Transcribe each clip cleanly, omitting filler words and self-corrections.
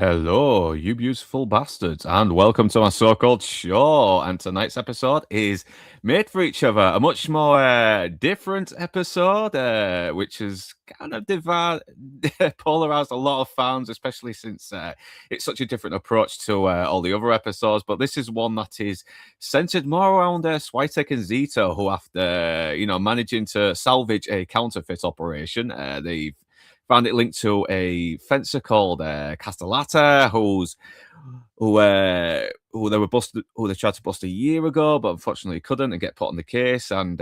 Hello, you beautiful bastards, and welcome to my so-called show. And tonight's episode is Made for Each Other, a much more different episode, which has kind of polarized a lot of fans, especially since it's such a different approach to all the other episodes. But this is one that is centered more around Switek and Zito, who, after managing to salvage a counterfeit operation, they've found it linked to a fencer called Castellata, who they were busted, who they tried to bust a year ago, but unfortunately couldn't and get put on the case. And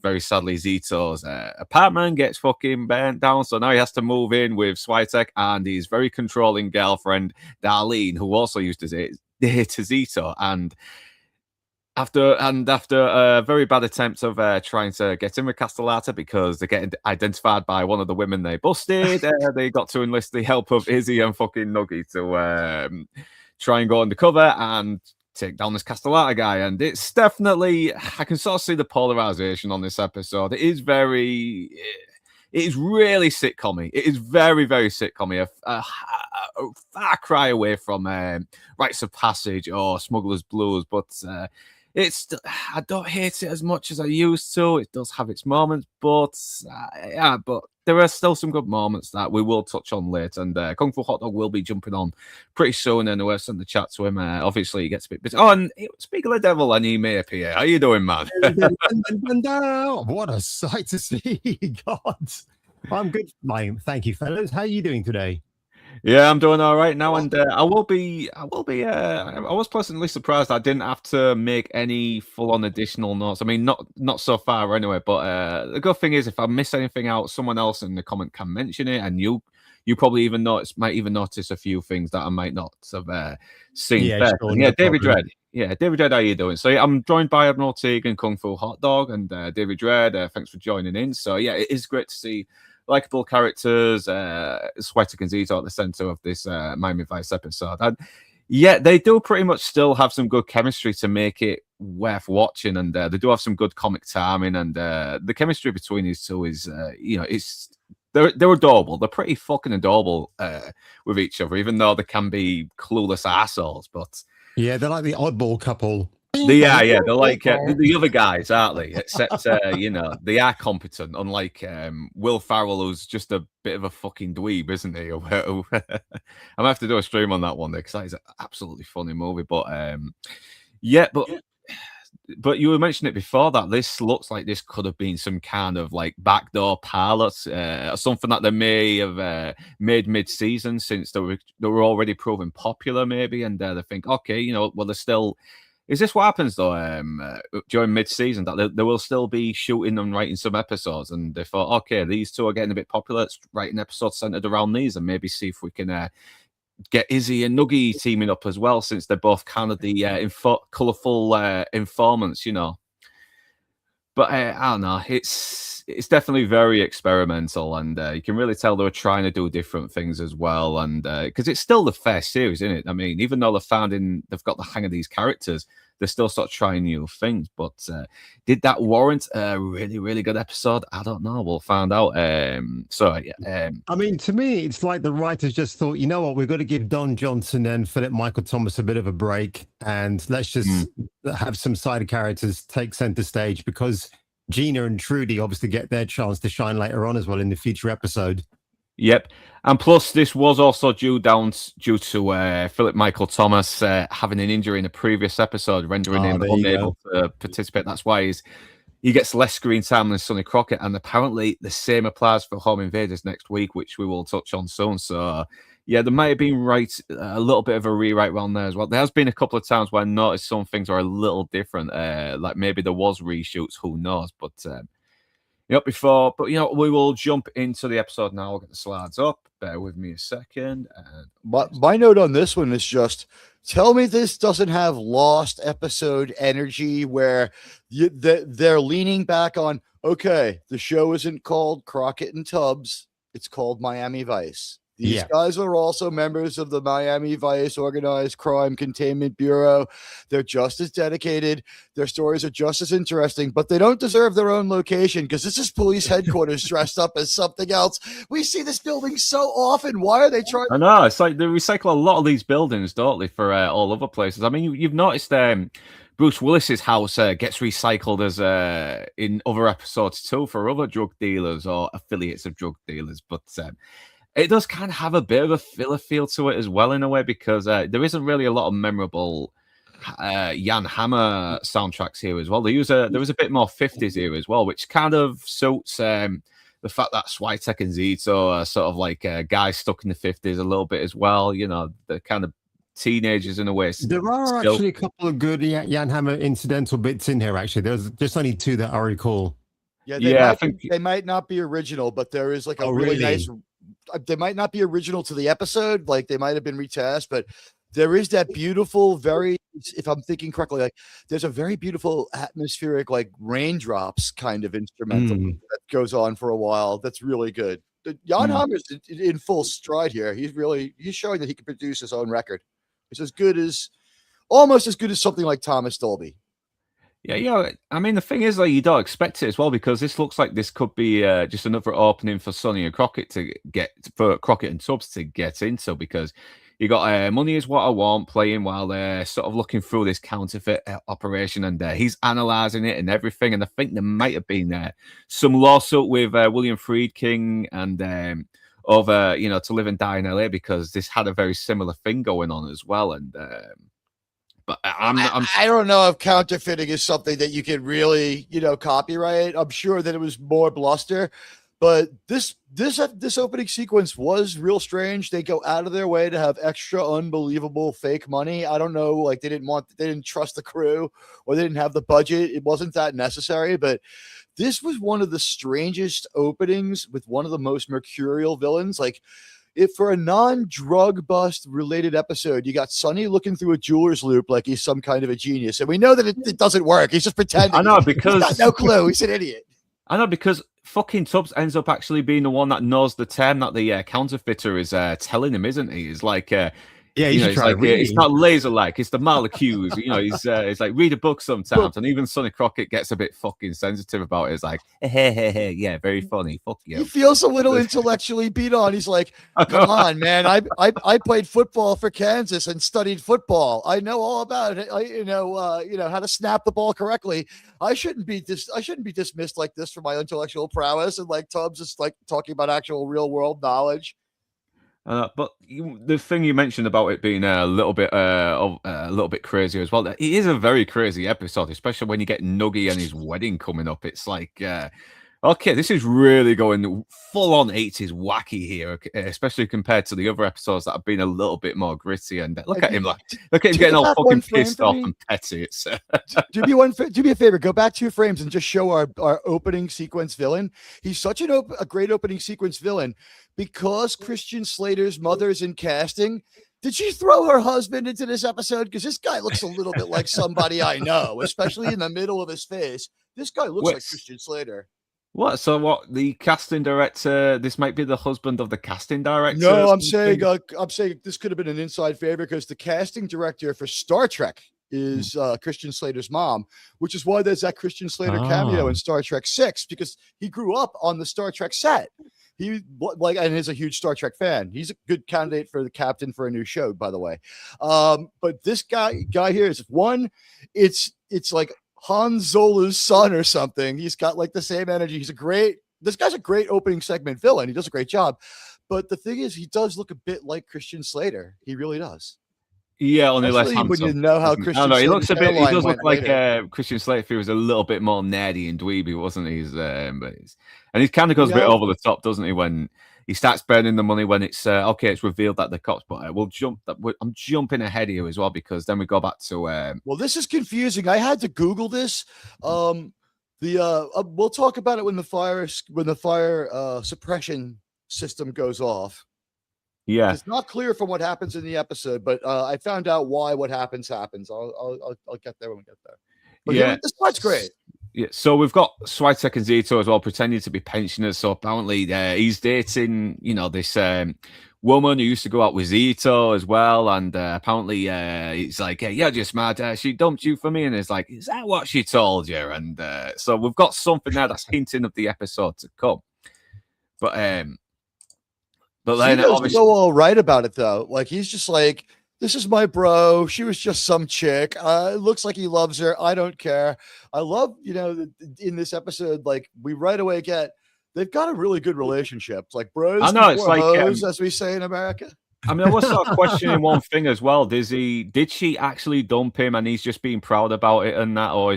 very sadly, Zito's apartment gets fucking burnt down, so now he has to move in with Switek and his very controlling girlfriend Darlene, who also used to date Zito. And after a very bad attempt of trying to get in with Castellata because they're getting identified by one of the women they busted, they got to enlist the help of Izzy and fucking Nuggy to try and go undercover and take down this Castellata guy. And it's definitely, I can sort of see the polarization on this episode. It is really sitcom-y. It is very, very sitcom-y. A far cry away from Rites of Passage or Smuggler's Blues, but I don't hate it as much as I used to. It does have its moments, but there are still some good moments that we will touch on later. And Kung Fu Hot Dog will be jumping on pretty soon anyway. Send the chat to him. Obviously, he gets a bit busy. Oh, and speaking of the devil, and he may appear. How you doing, man? What a sight to see. God. I'm good, mate. Thank you, fellas. How are you doing today? Yeah, I'm doing all right now, and I was pleasantly surprised I didn't have to make any full-on additional notes. I mean, not so far anyway. But the good thing is, if I miss anything out, someone else in the comment can mention it, and you probably might even notice a few things that I might not have seen. Yeah, sure, Yeah, no David problem. Dredd. Yeah, David Dredd, how you doing? So yeah, I'm joined by Admiral Tegan, Kung Fu Hot Dog, and David Dredd. Thanks for joining in. So yeah, it is great to see likable characters, Switek and Zito at the center of this Miami Vice episode. And yeah, they do pretty much still have some good chemistry to make it worth watching, and they do have some good comic timing, and the chemistry between these two is, they're adorable. They're pretty fucking adorable with each other, even though they can be clueless assholes. But yeah, they're like the oddball couple. they're like the other guys, aren't they? Except they are competent, unlike Will Ferrell, who's just a bit of a fucking dweeb, isn't he? I'm gonna have to do a stream on that one day because that is an absolutely funny movie. But but you were mentioning it before that this looks like this could have been some kind of like backdoor pilot, something that they may have made mid-season, since they were already proving popular, maybe, and they think, okay, well, they're still. Is this what happens though during mid-season, that they will still be shooting and writing some episodes, and they thought, okay, these two are getting a bit popular, let's write an episode centered around these and maybe see if we can get Izzy and Nuggy teaming up as well, since they're both kind of the colourful informants, But I don't know, it's definitely very experimental, and you can really tell they were trying to do different things as well, and because it's still the first series, isn't it? I mean, even though they've got the hang of these characters, they're still sort of trying new things. But did that warrant a really, really good episode? I don't know. We'll find out. I mean, to me, it's like the writers just thought, you know what, we've got to give Don Johnson and Philip Michael Thomas a bit of a break, and let's just have some side characters take center stage, because Gina and Trudy obviously get their chance to shine later on as well in the future episode. Yep, and plus this was also due to Philip Michael Thomas having an injury in a previous episode, rendering him unable to participate. That's why he gets less screen time than Sonny Crockett, and apparently the same applies for Home Invaders next week, which we will touch on soon. So yeah, there might have been a little bit of a rewrite around there as well. There has been a couple of times where I noticed some things are a little different, like maybe there was reshoots, who knows, but. We will jump into the episode now. I'll get the slides up. Bear with me a second. My note on this one is just, tell me this doesn't have Lost episode energy, where they're leaning back on, okay, the show isn't called Crockett and Tubbs, it's called Miami Vice. These guys are also members of the Miami Vice Organized Crime Containment Bureau. They're just as dedicated. Their stories are just as interesting, but they don't deserve their own location because this is police headquarters dressed up as something else. We see this building so often. Why are they trying? I know. It's like they recycle a lot of these buildings, don't they, for all other places. I mean, you've noticed Bruce Willis's house gets recycled as in other episodes too for other drug dealers or affiliates of drug dealers, but it does kind of have a bit of a filler feel to it as well in a way because there isn't really a lot of memorable Jan Hammer soundtracks here as well. There was a bit more 50s here as well, which kind of suits the fact that Switek and Zito are sort of like guys stuck in the 50s a little bit as well. You know, the kind of teenagers in a way. There are actually a couple of good Jan Hammer incidental bits in here, actually. There's just only two that I recall. Yeah, I think they might not be original, but there is like a really nice... They might not be original to the episode, like they might have been retest, but there is that beautiful, very, if I'm thinking correctly, like there's a very beautiful atmospheric, like raindrops kind of instrumental that goes on for a while. That's really good. Jan Hammer's in full stride here. He's showing that he can produce his own record. It's almost as good as something like Thomas Dolby. Yeah. I mean, the thing is, like, you don't expect it as well because this looks like this could be just another opening for Sonny and Crockett Crockett and Tubbs to get into because you got Money Is What I Want playing while they're sort of looking through this counterfeit operation, and he's analyzing it and everything. And I think there might have been some lawsuit with William Friedkin and over To Live and Die in LA because this had a very similar thing going on as well. And but I don't know if counterfeiting is something that you can really, copyright. I'm sure that it was more bluster, but this opening sequence was real strange. They go out of their way to have extra unbelievable fake money. I don't know, like they didn't trust the crew or they didn't have the budget. It wasn't that necessary, but this was one of the strangest openings with one of the most mercurial villains. Like, if for a non-drug bust related episode, you got Sonny looking through a jeweler's loop like he's some kind of a genius, and we know that it doesn't work. He's just pretending. I know because he's got no clue. He's an idiot. I know because fucking Tubbs ends up actually being the one that knows the term that the counterfeiter is telling him, isn't he? It's like. It's not laser-like. It's the molecules. It's like read a book sometimes, and even Sonny Crockett gets a bit fucking sensitive about it. It's like, hey, yeah, very funny. Fuck you. He feels a little intellectually beat on. He's like, come on, man. I played football for Kansas and studied football. I know all about it. How to snap the ball correctly. I shouldn't be dismissed like this for my intellectual prowess. And like Tubbs is like talking about actual real world knowledge. But the thing you mentioned about it being a little bit crazy as well, it is a very crazy episode, especially when you get Nuggy and his wedding coming up. It's like, okay, this is really going full on 80s wacky here, especially compared to the other episodes that have been a little bit more gritty. And look at him getting all fucking pissed off and petty. It's do me a favor, go back 2 frames and just show our opening sequence villain. He's such a great opening sequence villain because Christian Slater's mother's in casting. Did she throw her husband into this episode? Because this guy looks a little bit like somebody I know, especially in the middle of his face. This guy looks like Christian Slater. What? So what? The casting director? This might be the husband of the casting director. No, I'm saying this could have been an inside favor because the casting director for Star Trek is Christian Slater's mom, which is why there's that Christian Slater cameo in Star Trek 6 because he grew up on the Star Trek set. He and is a huge Star Trek fan. He's a good candidate for the captain for a new show, by the way. But this guy here is one. It's like Han Solo's son or something. He's got like the same energy. This guy's a great opening segment villain. He does a great job. But the thing is, he does look a bit like Christian Slater. He really does. Yeah, only less handsome. When you know how Christian Slater he looks a bit. He does look like Christian Slater if he was a little bit more nerdy and dweeby, wasn't he? And he kind of goes a bit over the top, doesn't he? When he starts burning the money, when it's it's revealed that the cops. But I'm jumping ahead here as well because then we go back to. Well, this is confusing. I had to Google this. We'll talk about it when the fire suppression system goes off. Yeah, it's not clear from what happens in the episode, but I found out why what happens. I'll get there when we get there. But yeah, this part's great. Yeah, so we've got Switek and Zito as well, pretending to be pensioners. So apparently, he's dating, this woman who used to go out with Zito as well, and apparently it's like, hey, you're just mad. She dumped you for me, and it's like, is that what she told you? And so we've got something there that's hinting of the episode to come. But then Zito's so all right about it though. Like he's just like, this is my bro. She was just some chick. It looks like he loves her. I don't care. I love, in this episode, like we right away get, they've got a really good relationship. It's like bros. I know it's like hoes, as we say in America. I mean, I was sort of questioning one thing as well. Did she actually dump him, and he's just being proud about it and that, or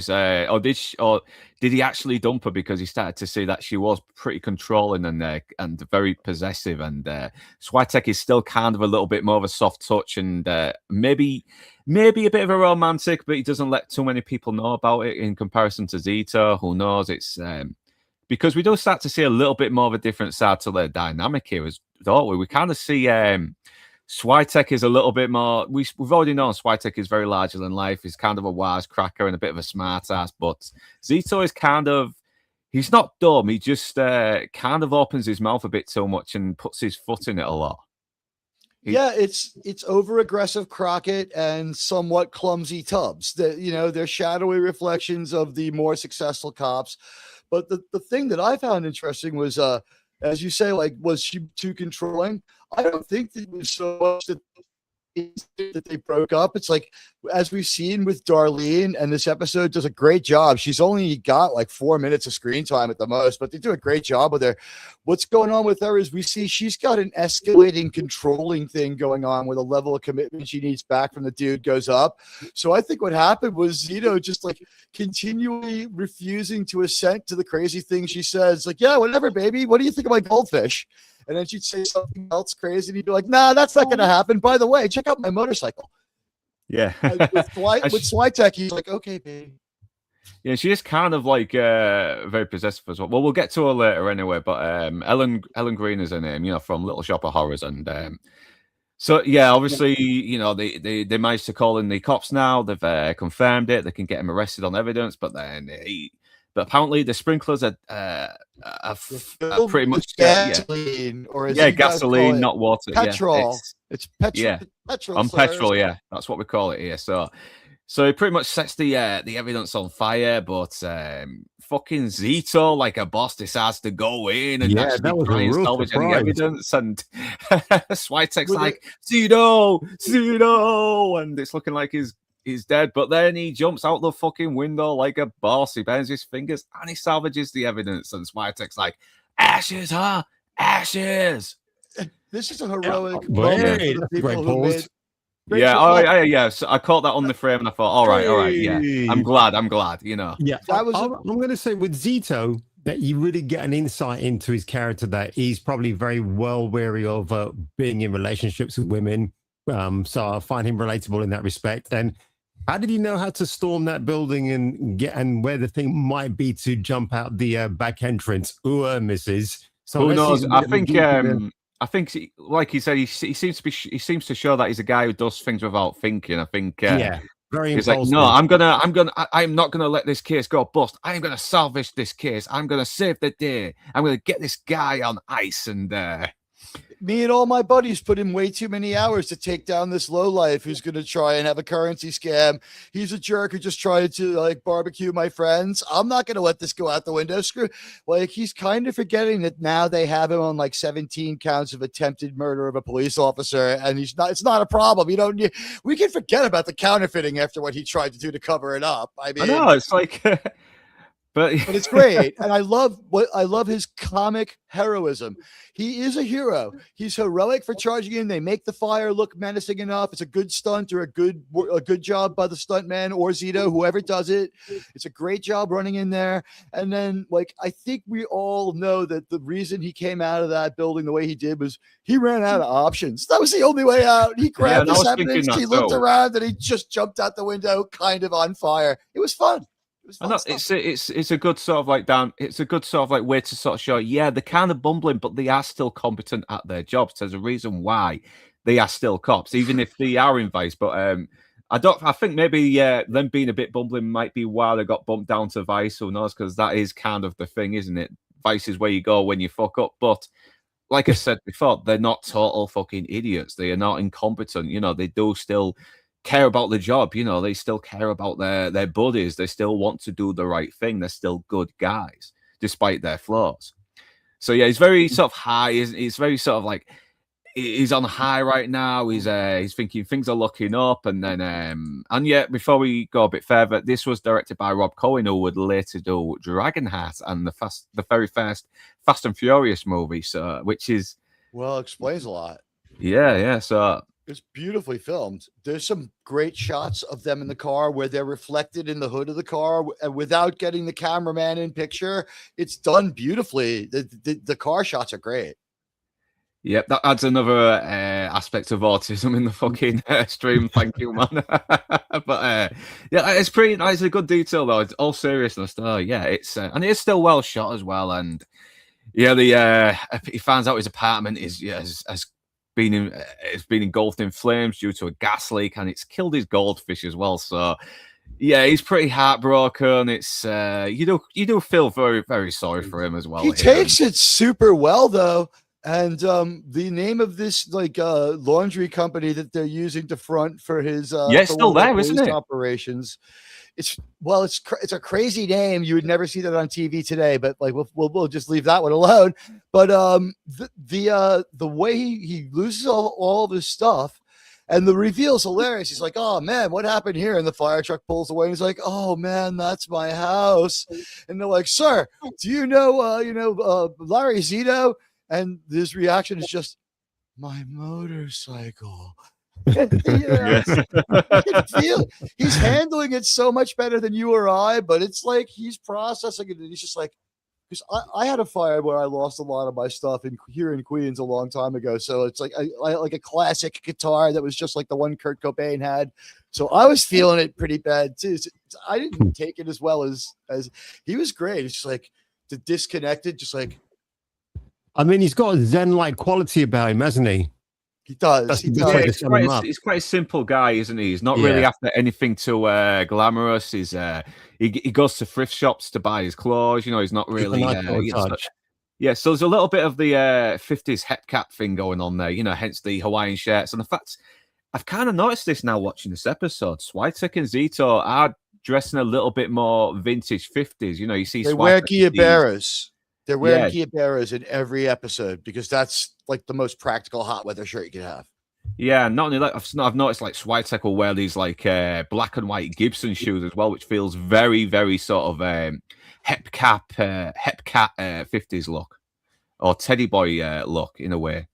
did he actually dump her because he started to see that she was pretty controlling and very possessive, and Switek is still kind of a little bit more of a soft touch and maybe a bit of a romantic, but he doesn't let too many people know about it in comparison to Zito. Who knows? It's because we do start to see a little bit more of a different side to their dynamic here, don't we? We kind of see Switek is a little bit more. We've already known Switek is very larger than life. He's kind of a wisecracker and a bit of a smart ass. But Zito is he's not dumb. He just kind of opens his mouth a bit too much and puts his foot in it a lot. It's over aggressive Crockett and somewhat clumsy Tubbs. They're shadowy reflections of the more successful cops. But the thing that I found interesting was, as you say, like, was she too controlling? I don't think that it was so much that they broke up. It's like, as we've seen with Darlene, and this episode does a great job. She's only got like 4 minutes of screen time at the most, but they do a great job with her. What's going on with her is we see she's got an escalating controlling thing going on where the level of commitment she needs back from the dude goes up. So I think what happened was, just like continually refusing to assent to the crazy things she says. Like, yeah, whatever, baby. What do you think of my goldfish? And then she'd say something else crazy, and he'd be like, nah, that's not going to happen. By the way, check out my motorcycle. Yeah. With Switek, he's like, okay, babe. Yeah, she is kind of like very possessive as well. Well, we'll get to her later anyway, but Ellen Green is her name, from Little Shop of Horrors. And so, yeah, obviously, they managed to call in the cops now. They've confirmed it. They can get him arrested on evidence, but then but apparently the sprinklers are pretty much gasoline, gasoline, not water. Petrol. Yeah, it's petrol. Yeah, petrol. On petrol. Yeah, that's what we call it here. So it pretty much sets the evidence on fire. But fucking Zito, like a boss, decides to go in and actually try and salvage any evidence. And Switek's like, Zito, and it's looking like he's dead, but then he jumps out the fucking window like a boss. He bends his fingers and he salvages the evidence. And Switek's like, ashes, huh? Ashes. This is a heroic moment. Great pause. Yeah. So I caught that on the frame and I thought, all right, yeah. I'm glad. Yeah, I'm going to say with Zito that you really get an insight into his character, that he's probably very well wary of being in relationships with women. So I find him relatable in that respect. And how did he know how to storm that building and where the thing might be to jump out the back entrance? Misses. So who knows? I think, like he said, he seems to show that he's a guy who does things without thinking. I think, very he's impulsive. like, no, I'm not gonna let this case go bust. I'm gonna salvage this case. I'm gonna save the day. I'm gonna get this guy on ice. And me and all my buddies put in way too many hours to take down this lowlife who's going to try and have a currency scam. He's a jerk who just tried to like barbecue my friends. I'm not going to let this go out the window. He's kind of forgetting that now they have him on like 17 counts of attempted murder of a police officer, and it's not a problem. We can forget about the counterfeiting after what he tried to do to cover it up. I mean, I know it's like. But it's great, and I love his comic heroism. He is a hero. He's heroic for charging in. They make the fire look menacing enough. It's a good stunt or a good job by the stuntman or Zito, whoever does it. It's a great job running in there. And then, I think we all know that the reason he came out of that building the way he did was he ran out of options. That was the only way out. He grabbed his evidence. He looked around and he just jumped out the window, kind of on fire. It was fun. It's a good sort of way to sort of show, they're kind of bumbling, but they are still competent at their jobs. There's a reason why they are still cops, even if they are in Vice. But I think maybe them being a bit bumbling might be why they got bumped down to Vice. Who knows? Because that is kind of the thing, isn't it? Vice is where you go when you fuck up. But like I said before, they're not total fucking idiots. They are not incompetent. They do still care about the job. They still care about their buddies. They still want to do the right thing. They're still good guys, despite their flaws. So yeah, he's very sort of high. He's very sort of like he's on high right now. He's thinking things are looking up, and then and yet before we go a bit further, this was directed by Rob Cohen, who would later do Dragonheart and the very first Fast and Furious movie. So which is explains a lot. Yeah. So it's beautifully filmed. There's some great shots of them in the car where they're reflected in the hood of the car without getting the cameraman in picture. It's done beautifully. The car shots are great. Yep, that adds another aspect of autism in the fucking stream. Thank you, man. But yeah, it's pretty nice. It's a good detail, though. It's all seriousness, though. Yeah, it's and it's still well shot as well. And yeah, he finds out his apartment has been engulfed in flames due to a gas leak, and it's killed his goldfish as well. So yeah, he's pretty heartbroken. It's you do feel very, very sorry for him as well. He takes it super well, though. And the name of this laundry company that they're using to front for his it's still there, isn't it? Operations. It's a crazy name. You would never see that on TV today, but like we'll just leave that one alone. But the way he loses all of his stuff, and the reveal is hilarious. He's like, "Oh man, what happened here?" And the fire truck pulls away. And he's like, "Oh man, that's my house." And they're like, "Sir, do you know Larry Zito?" And his reaction is just, "My motorcycle." You can feel he's handling it so much better than you or I, but it's like he's processing it. And he's just like, because I had a fire where I lost a lot of my stuff here in Queens a long time ago. So it's like I like a classic guitar that was just like the one Kurt Cobain had. So I was feeling it pretty bad too. So I didn't take it as well as he was great. It's just like the disconnected, just like. I mean, he's got a Zen-like quality about him, hasn't he? He does. He Yeah, does. he's quite a simple guy, isn't he? He's not really after anything too glamorous. He goes to thrift shops to buy his clothes. He's not really. So there's a little bit of the 50s hep cap thing going on there. Hence the Hawaiian shirts. And the fact I've kind of noticed this now watching this episode. Switek and Zito are dressing a little bit more vintage 50s. You see they wear Guiaberas. They're wearing Guiaberas in every episode because that's like the most practical hot weather shirt you can have. Yeah, not only that, I've noticed like Switek will wear these like black and white Gibson shoes as well, which feels very, very sort of hep cat 50s look or teddy boy look in a way.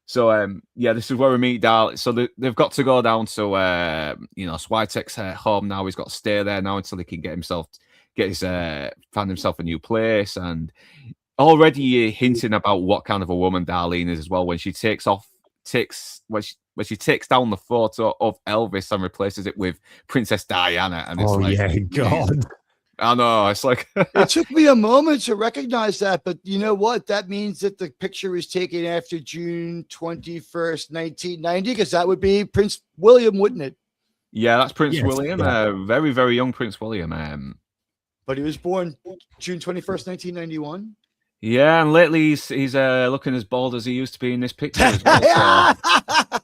So this is where we meet Dal. So they've got to go down to Switek's home now. He's got to stay there now until he can find himself a new place. And already hinting about what kind of a woman Darlene is as well when she takes down the photo of Elvis and replaces it with Princess Diana. And it's God. I know, it's like it took me a moment to recognize that, but you know what? That means that the picture was taken after June 21st, 1990, because that would be Prince William, wouldn't it? Yeah, that's Prince William. Very, very young Prince William. But he was born June 21st, 1991. Yeah, and lately he's looking as bald as he used to be in this picture as well.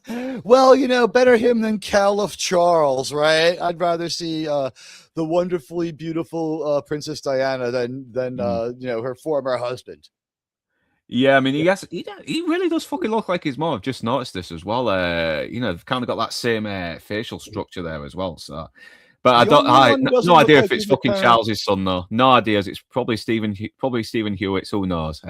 So. Well, better him than Caliph Charles, right? I'd rather see the wonderfully beautiful Princess Diana than her former husband. Yeah, I mean, he really does fucking look like his mom. I've just noticed this as well. They've kind of got that same facial structure there as well. So. But I no idea if it's fucking Charles's son though. No idea. It's probably Stephen Hewitt's. Who knows?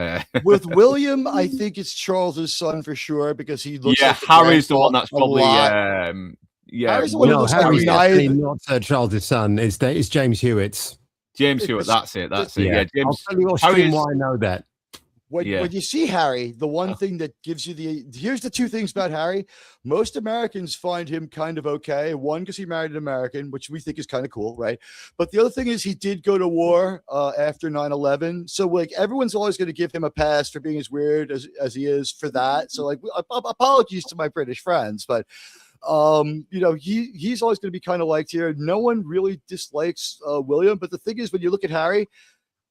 With William, I think it's Charles's son for sure because he looks. Yeah, like Harry's the one that's probably. Harry's the one who looks Harry's like not Charles's son. It's James Hewitt's. James Hewitt. That's it. Yeah, James. I'll tell you Harry's, why I know that. When you see Harry, the one thing that gives you here's the two things about Harry. Most Americans find him kind of okay. One, because he married an American, which we think is kind of cool, right? But the other thing is he did go to war after 9/11. So like everyone's always going to give him a pass for being as weird as he is for that. So like apologies to my British friends, but he's always going to be kind of liked here. No one really dislikes William. But the thing is, when you look at Harry,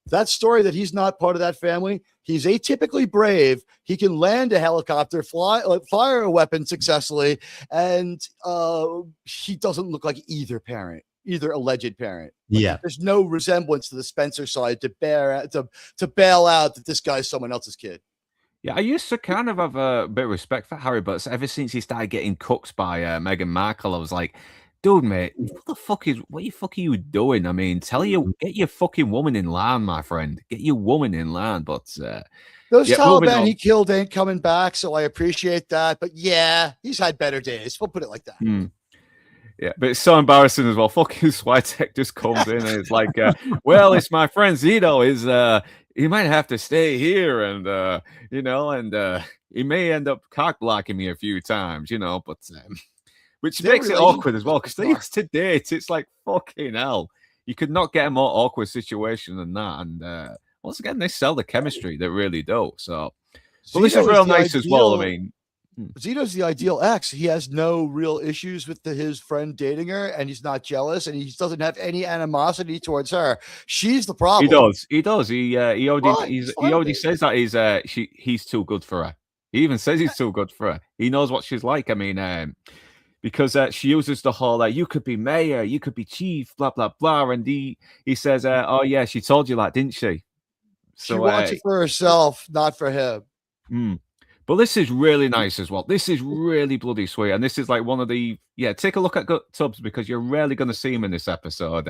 that story that he's not part of that family. He's atypically brave. He can land a helicopter, fire a weapon successfully, and he doesn't look like either alleged parent. Yeah, There's no resemblance to the Spencer side to bail out that this guy's someone else's kid. Yeah, I used to kind of have a bit of respect for Harry, but ever since he started getting cooked by Meghan Markle, I was like, dude, mate, what the fuck are you doing? I mean, get your fucking woman in line, my friend. Get your woman in line. But those Taliban he killed ain't coming back, so I appreciate that. But yeah, he's had better days. We'll put it like that. Yeah, but it's so embarrassing as well. Fucking Swiatek just comes in and it's like, well, it's my friend Zito. He might have to stay here, and he may end up cock blocking me a few times, but which makes it awkward as well because they used to date. It's like fucking hell. You could not get a more awkward situation than that. And once again, they sell the chemistry. They really do. So, but this is real nice as well. I mean. Zito's the ideal ex. He has no real issues with his friend dating her, and he's not jealous, and he doesn't have any animosity towards her. She's the problem. He does. He already says that he's too good for her. He even says he's too good for her. He knows what she's like. I mean, because she uses the whole you could be mayor, you could be chief, blah blah blah, and he says, oh yeah, she told you that, didn't she? So she wants it for herself, not for him. But this is really nice as well. This is really bloody sweet. And this is like one of the... Yeah, take a look at Tubbs because you're rarely going to see him in this episode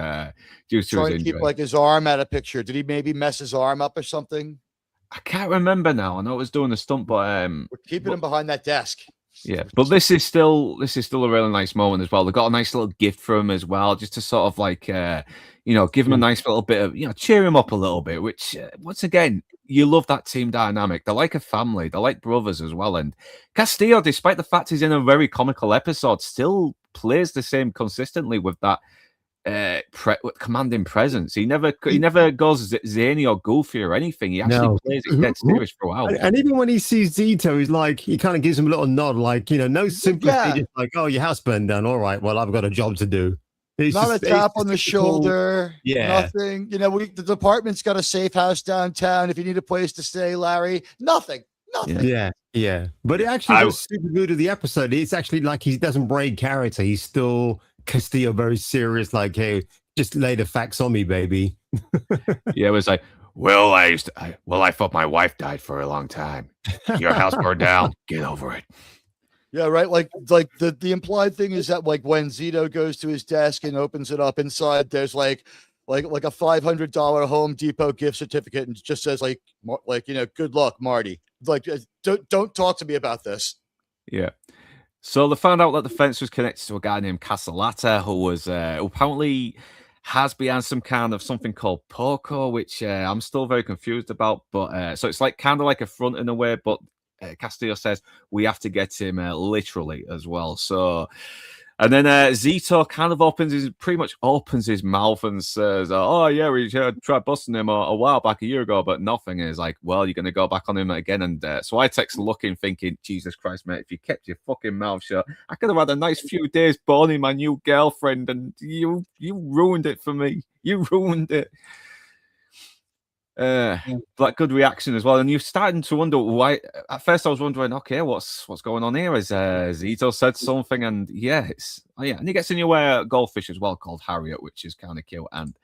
due to his injury. Keep like his arm out of picture. Did he maybe mess his arm up or something? I can't remember now. I know it was doing a stunt, but... We're keeping him behind that desk. Yeah, but this is still a really nice moment as well. They got a nice little gift for him as well, just to sort of like, give him a nice little bit of, cheer him up a little bit, which, once again, you love that team dynamic. They're like a family. They're like brothers as well. And Castillo, despite the fact he's in a very comical episode, still plays the same consistently with that commanding presence. He never goes zany or goofy or anything. He actually plays it dead serious throughout. And even when he sees Zito, he's like, he kind of gives him a little nod, like, no sympathy, just like, oh, your house burned down. All right, well, I've got a job to do. It's not a tap on the shoulder. Nothing. The department's got a safe house downtown. If you need a place to stay, Larry, nothing. Yeah. But it actually was super good of the episode. It's actually like he doesn't break character. He's still Castillo, very serious, like, hey, just lay the facts on me, baby. Yeah, it was like, well, I thought my wife died for a long time. Your house burned down. Get over it. Yeah, right. Like the implied thing is that like when Zito goes to his desk and opens it up, inside there's like a $500 Home Depot gift certificate, and it just says like good luck, Marty. Like don't talk to me about this. Yeah. So they found out that the fence was connected to a guy named Casalata, who was who apparently has behind some kind of something called Poco, which I'm still very confused about. But so it's like kind of like a front in a way, but Castillo says we have to get him literally as well. So, and then Zito kind of opens his mouth and says, "Oh yeah, we tried busting him a while back, a year ago, but nothing." And he's like, "Well, you're going to go back on him again." And so I text looking, thinking, "Jesus Christ, mate! If you kept your fucking mouth shut, I could have had a nice few days boning my new girlfriend, and you ruined it for me. You ruined it." But good reaction as well, and you're starting to wonder why. At first, I was wondering, okay, what's going on here? Is Zito said something, and and he gets a new goldfish as well called Harriet, which is kind of cute, and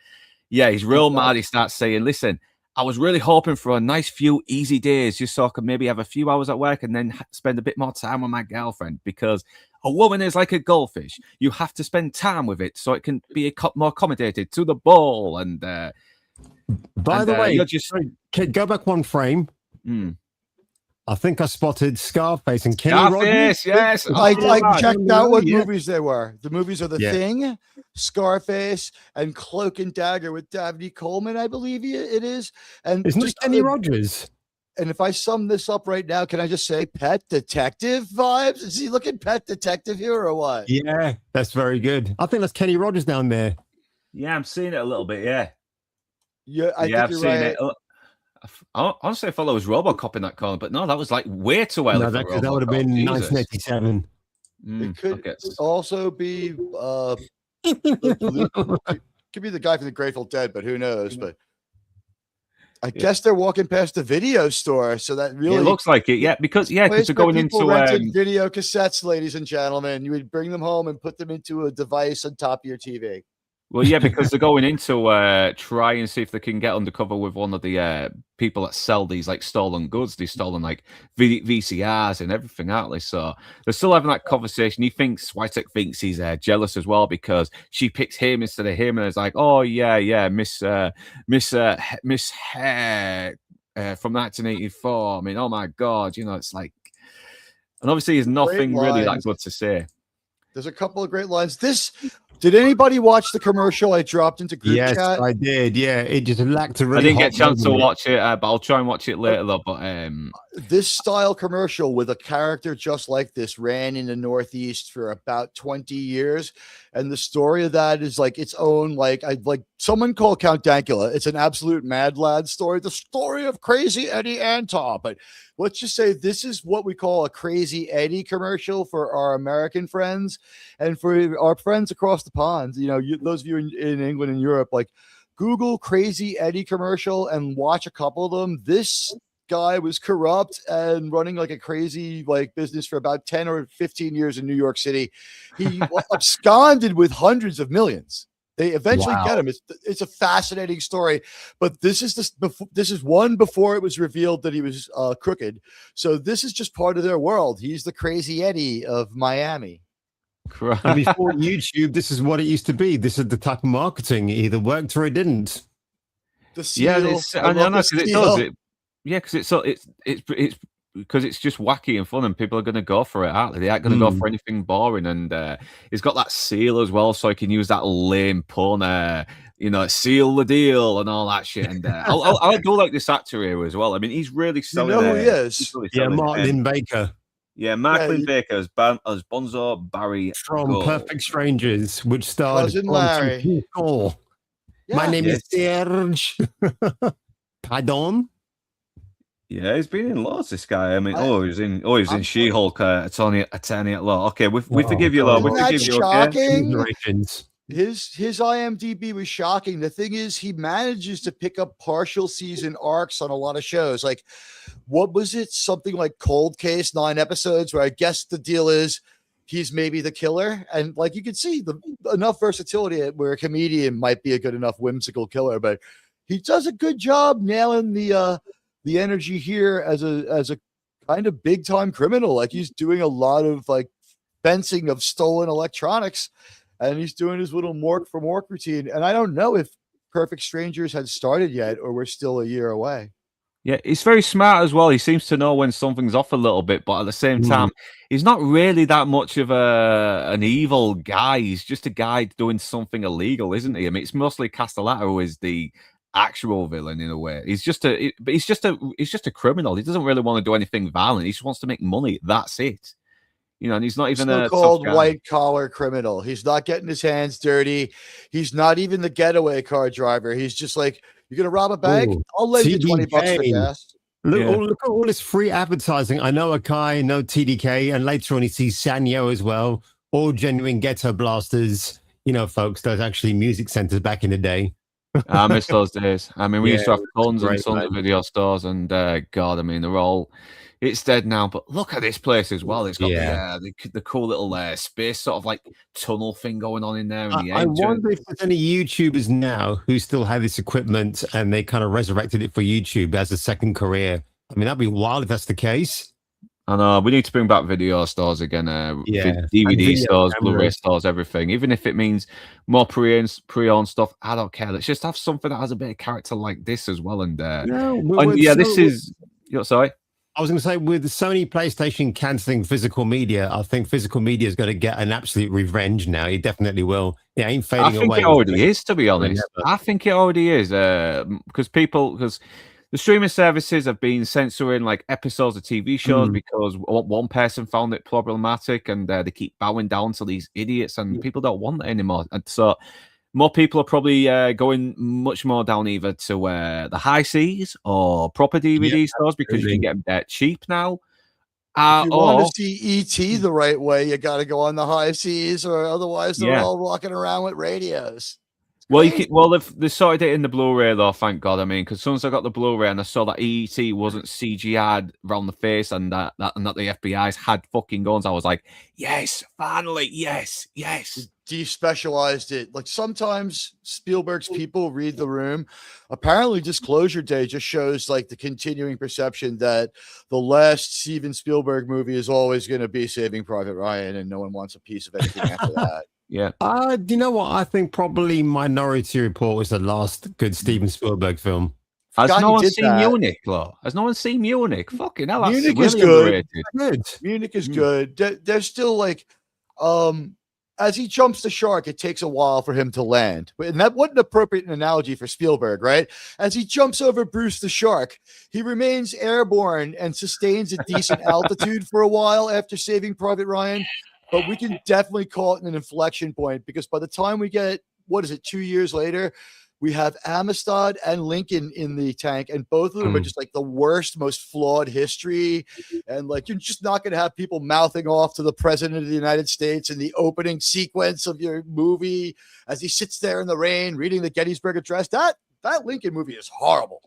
he's real mad. He starts saying, "Listen, I was really hoping for a nice few easy days, just so I could maybe have a few hours at work and then spend a bit more time with my girlfriend, because a woman is like a goldfish. You have to spend time with it so it can be more accommodated to the ball." And by the way, go back one frame. I think I spotted Scarface and Kenny Rogers. Yes. I checked out what movies they were. The movies are The Thing, Scarface, and Cloak and Dagger with Dabney Coleman, I believe it is. And isn't it Kenny Rogers? And if I sum this up right now, can I just say Pet Detective vibes? Is he looking Pet Detective here or what? Yeah, that's very good. I think that's Kenny Rogers down there. Yeah, I'm seeing it a little bit, yeah. Yeah, I think I've you're seen right. it. Honestly, I thought it was RoboCop in that corner, but no, that was like way too early. No, that would have been 1987. It could also be could be the guy from the Grateful Dead, but who knows? But I guess they're walking past the video store, so that really it looks like it. Yeah, because they're going into rented video cassettes, ladies and gentlemen. You would bring them home and put them into a device on top of your TV. Well, yeah, because they're going into try and see if they can get undercover with one of the people that sell these like stolen goods. They've stolen like VCRs and everything, aren't they? So they're still having that conversation. He thinks Switek thinks he's jealous as well because she picks him instead of him, and it's like, oh yeah, Miss Hair from 1984. I mean, oh my God, it's like, and obviously there's nothing really that good to say. There's a couple of great lines. Did anybody watch the commercial I dropped into group chat? Yes, I did. Yeah, it just lacked a really. I didn't get a chance to watch it, but I'll try and watch it later. Though, but this style commercial with a character just like this ran in the Northeast for about 20 years, and the story of that is like its own. Like someone called Count Dankula. It's an absolute mad lad story. The story of Crazy Eddie Anton. But let's just say this is what we call a Crazy Eddie commercial for our American friends and for our friends across the pond. Those of you in England and Europe, like Google Crazy Eddie commercial and watch a couple of them. This guy was corrupt and running like a crazy business for about 10 or 15 years in New York City. He absconded with hundreds of millions. They eventually get him. It's a fascinating story, but this is one before it was revealed that he was crooked. So this is just part of their world. He's the Crazy Eddie of Miami. And before YouTube, this is what it used to be. This is the type of marketing. It either worked or it didn't. The seal. I know because it does it. Yeah, because it's because it's just wacky and fun, and people are going to go for it, aren't they? They aren't going to go for anything boring, and it's got that seal as well, so I can use that lame pun, seal the deal and all that shit. And I do like this actor here as well. I mean, he's really selling. You know who he is? Really Mark Lynn Baker. Yeah, Mark Lynn Baker as Bonzo Barry from Gold. Perfect Strangers, which starred Cousin Larry. My name is Serge. Pardon. Yeah, he's been in lots. This guy. I mean, he was in She-Hulk, Attorney at Law. Okay, we forgive you, Law. We forgive you. Shocking. Okay? His IMDb was shocking. The thing is, he manages to pick up partial season arcs on a lot of shows. Like, what was it? Something like Cold Case, 9 episodes, where I guess the deal is he's maybe the killer, and like you can see enough versatility where a comedian might be a good enough whimsical killer, but he does a good job nailing the energy here as a kind of big time criminal. Like he's doing a lot of like fencing of stolen electronics, and he's doing his little Mork for Mork routine. And I don't know if Perfect Strangers had started yet, or we're still a year away. Yeah, he's very smart as well. He seems to know when something's off a little bit, but at the same time, he's not really that much of an evil guy. He's just a guy doing something illegal, isn't he? I mean, it's mostly Castellano who is the actual villain in a way. He's just a criminal. He doesn't really want to do anything violent. He just wants to make money. That's it. And he's not even a so-called white collar criminal. He's not getting his hands dirty. He's not even the getaway car driver. He's just like, you're gonna rob a bank? I'll lend you $20 for gas. Look at all this free advertising. I know Akai, no TDK, and later on he sees Sanyo as well. All genuine ghetto blasters. Folks, those actually music centers back in the day. I miss those days. I mean, we used to have tons and tons of video stores, and God, I mean, it's dead now. But look at this place as well. It's got the cool little space sort of like tunnel thing going on in there. I wonder if there's any YouTubers now who still have this equipment and they kind of resurrected it for YouTube as a second career. I mean, that'd be wild if that's the case. I know we need to bring back video stores again, DVD stores, Blu-ray stores, everything. Even if it means more pre-owned stuff, I don't care. Let's just have something that has a bit of character like this as well. And this is. Sorry, I was going to say with the Sony PlayStation canceling physical media, I think physical media is going to get an absolute revenge now. It definitely will. It ain't fading away. I think it already is, to be honest. I think it already is because the streaming services have been censoring like episodes of TV shows because one person found it problematic, and they keep bowing down to these idiots, and people don't want it anymore. And so more people are probably going much more down either to the high seas or proper DVD stores because you can get them that cheap now. If you want to see ET the right way, you got to go on the high seas, or otherwise they're all walking around with radios. Well, they sorted it in the Blu-ray though, thank God. I mean, because as soon as I got the Blu-ray and I saw that ET wasn't CGI'd around the face and that the FBI's had fucking guns, I was like, yes, finally, yes. Despecialized it. Like sometimes Spielberg's people read the room. Apparently, Disclosure Day just shows like the continuing perception that the last Steven Spielberg movie is always going to be Saving Private Ryan, and no one wants a piece of anything after that. Yeah. You know what? I think probably Minority Report was the last good Steven Spielberg film. Has no one seen Munich, though? Has no one seen Munich? Fucking hell, that's Munich really is good. underrated. Munich is good. There's still like, as he jumps the shark, it takes a while for him to land. And that wasn't an appropriate analogy for Spielberg, right? As he jumps over Bruce the shark, he remains airborne and sustains a decent altitude for a while after Saving Private Ryan. But we can definitely call it an inflection point because by the time we get, 2 years later, we have Amistad and Lincoln in the tank, and both of them are just like the worst, most flawed history. And like, you're just not going to have people mouthing off to the president of the United States in the opening sequence of your movie as he sits there in the rain reading the Gettysburg Address. That Lincoln movie is horrible.